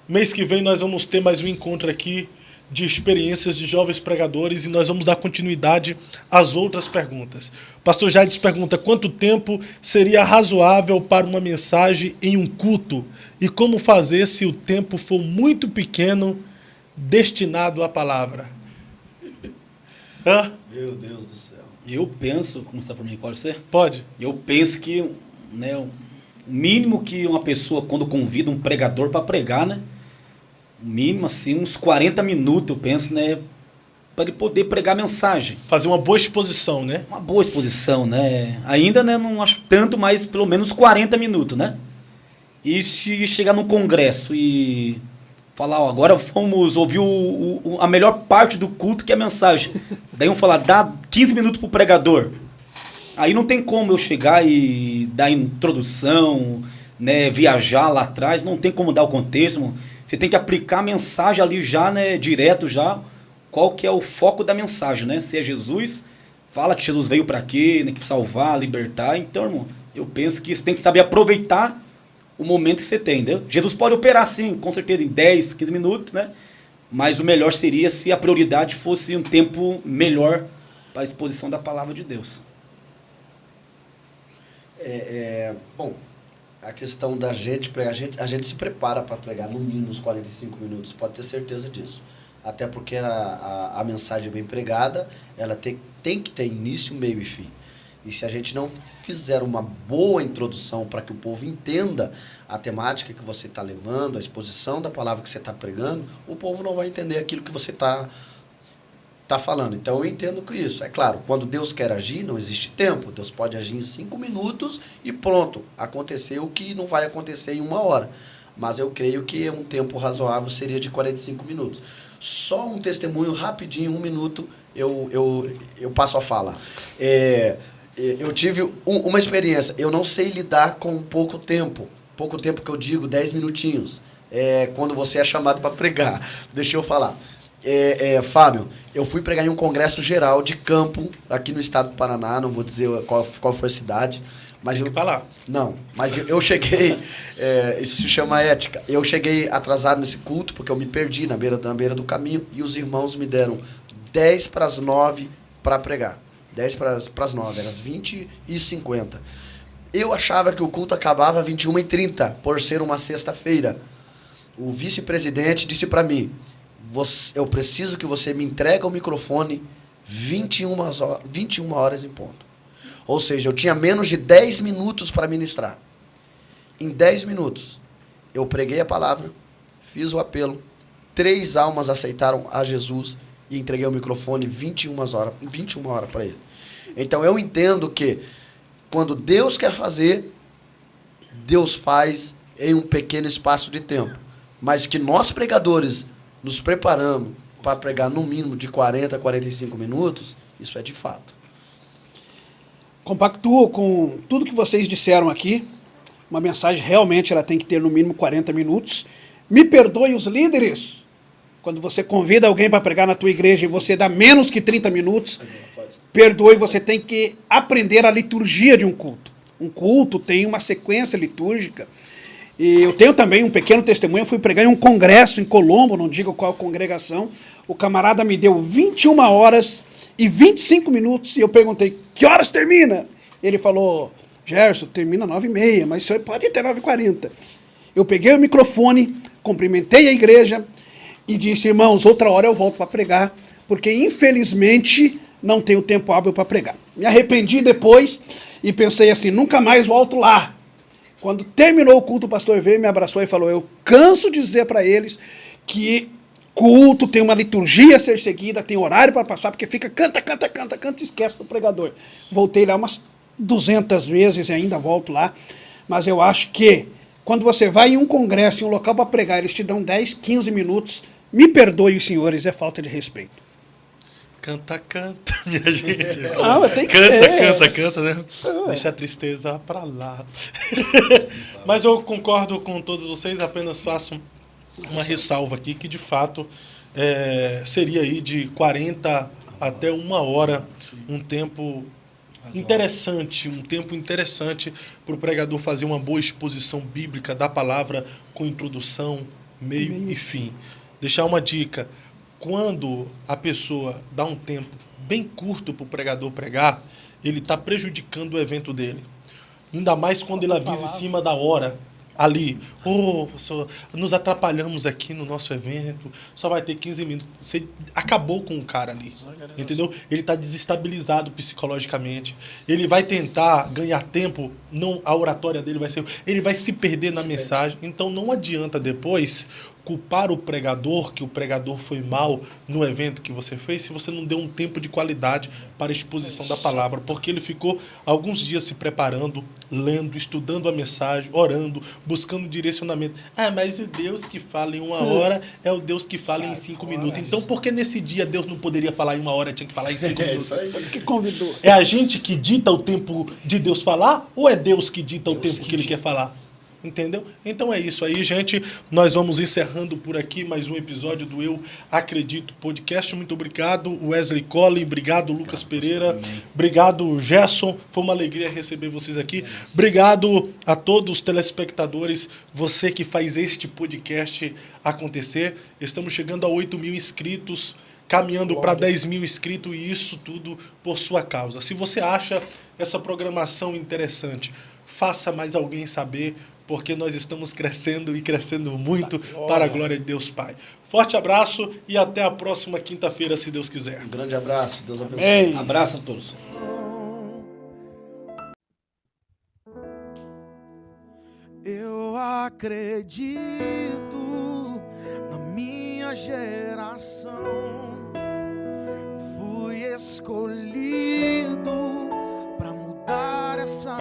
Mês que vem nós vamos ter mais um encontro aqui de experiências de jovens pregadores e nós vamos dar continuidade às outras perguntas. Pastor Jaidson pergunta: quanto tempo seria razoável para uma mensagem em um culto? E como fazer se o tempo for muito pequeno destinado à palavra? Hã? Meu Deus do céu. Eu penso, começar por mim, pode ser? Pode. Eu penso que, né, o mínimo que uma pessoa, quando convida um pregador para pregar, né, o mínimo, assim, uns 40 minutos, eu penso, né, para ele poder pregar a mensagem. Fazer uma boa exposição, né? Uma boa exposição, né? Ainda, né, não acho tanto, mas pelo menos 40 minutos, né? E se chegar num congresso e falar, ó, agora vamos ouvir a melhor parte do culto, que é a mensagem. Daí vamos falar, dá 15 minutos pro pregador. Aí não tem como eu chegar e dar introdução, né, viajar lá atrás, não tem como dar o contexto, mano. Você tem que aplicar a mensagem ali já, né, direto já, qual que é o foco da mensagem, né? Se é Jesus, fala que Jesus veio para quê, né, que salvar, libertar. Então, irmão, eu penso que você tem que saber aproveitar o momento que você tem, entendeu? Jesus pode operar, sim, com certeza, em 10, 15 minutos, né? Mas o melhor seria se a prioridade fosse um tempo melhor para a exposição da palavra de Deus. Bom, a questão da gente pregar, a gente se prepara para pregar no mínimo uns 45 minutos, pode ter certeza disso. Até porque a mensagem bem pregada, ela tem que ter início, meio e fim. E se a gente não fizer uma boa introdução para que o povo entenda a temática que você está levando, a exposição da palavra que você está pregando, o povo não vai entender aquilo que você está falando. Então eu entendo que isso, é claro, quando Deus quer agir, não existe tempo. Deus pode agir em 5 minutos e pronto, aconteceu o que não vai acontecer em 1 hora. Mas eu creio que um tempo razoável seria de 45 minutos. Só um testemunho rapidinho, 1 minuto, eu passo a fala. Eu tive uma experiência, eu não sei lidar com pouco tempo que eu digo, 10 minutinhos, quando você é chamado para pregar. Deixa eu falar. Fábio, eu fui pregar em um congresso geral de campo, aqui no estado do Paraná, não vou dizer qual foi a cidade, mas eu falar. Não, mas eu cheguei, isso se chama ética, eu cheguei atrasado nesse culto, porque eu me perdi na beira do caminho, e os irmãos me deram 8:50 para pregar. 8:50, eram as 20h50. Eu achava que o culto acabava às 21h30, por ser uma sexta-feira. O vice-presidente disse para mim: eu preciso que você me entregue o microfone 21 horas em ponto. Ou seja, eu tinha menos de 10 minutos para ministrar. Em 10 minutos, eu preguei a palavra, fiz o apelo, 3 almas aceitaram a Jesus e entreguei o microfone 21 horas para ele. Então eu entendo que quando Deus quer fazer, Deus faz em um pequeno espaço de tempo. Mas que nós pregadores nos preparamos para pregar no mínimo de 40 a 45 minutos, isso é de fato. Compactuo com tudo que vocês disseram aqui. Uma mensagem realmente ela tem que ter no mínimo 40 minutos. Me perdoem os líderes, quando você convida alguém para pregar na tua igreja e você dá menos que 30 minutos, perdoe, você tem que aprender a liturgia de um culto. Um culto tem uma sequência litúrgica. E eu tenho também um pequeno testemunho, eu fui pregar em um congresso em Colombo, não digo qual congregação, o camarada me deu 21 horas e 25 minutos, e eu perguntei, que horas termina? Ele falou, Gerson, termina 9h30, mas o senhor pode ir até 9h40. Eu peguei o microfone, cumprimentei a igreja e disse, irmãos, outra hora eu volto para pregar, porque infelizmente não tenho tempo hábil para pregar. Me arrependi depois e pensei assim, nunca mais volto lá. Quando terminou o culto, o pastor veio, me abraçou e falou, eu canso de dizer para eles que culto tem uma liturgia a ser seguida, tem horário para passar, porque fica canta e esquece do pregador. Voltei lá umas 200 vezes e ainda volto lá, mas eu acho que Quando você vai em um congresso, em um local para pregar, eles te dão 10, 15 minutos. Me perdoe os senhores, é falta de respeito. Canta, canta, minha gente. Não, mas tem que canta, ser. canta, canta, né? Deixa a tristeza pra lá. Mas eu concordo com todos vocês, apenas faço uma ressalva aqui, que de fato seria aí de 40 até 1 hora um tempo interessante, para o pregador fazer uma boa exposição bíblica da palavra com introdução, meio e fim. Deixar uma dica: quando a pessoa dá um tempo bem curto para o pregador pregar, ele está prejudicando o evento dele. Ainda mais quando ele avisa em cima da hora, ali, pastor, nos atrapalhamos aqui no nosso evento, só vai ter 15 minutos. Você acabou com o cara ali, entendeu? Ele está desestabilizado psicologicamente. Ele vai tentar ganhar tempo, não, a oratória dele vai ser... Ele vai se perder na mensagem. Então não adianta depois culpar o pregador, que o pregador foi mal no evento que você fez, se você não deu um tempo de qualidade para a exposição da palavra, porque ele ficou alguns dias se preparando, lendo, estudando a mensagem, orando, buscando direcionamento. Mas o Deus que fala em 1 hora é o Deus que fala em 5 minutos. Então, por que nesse dia Deus não poderia falar em 1 hora, tinha que falar em 5 minutos? Que convidou. É a gente que dita o tempo de Deus falar, ou é Deus que dita o tempo que ele quer falar? Entendeu? Então é isso aí, gente. Nós vamos encerrando por aqui mais um episódio do Eu Acredito Podcast. Muito obrigado, Wesley Collin. Obrigado, Lucas Pereira. Obrigado, Gerson. Foi uma alegria receber vocês aqui. Obrigado a todos os telespectadores, você que faz este podcast acontecer. Estamos chegando a 8.000 inscritos, caminhando para 10.000 inscritos, e isso tudo por sua causa. Se você acha essa programação interessante, faça mais alguém saber, porque nós estamos crescendo e crescendo muito para a glória de Deus Pai. Forte abraço e até a próxima quinta-feira, se Deus quiser. Um grande abraço, Deus abençoe. Abraço a todos. Eu acredito na minha geração, fui escolhido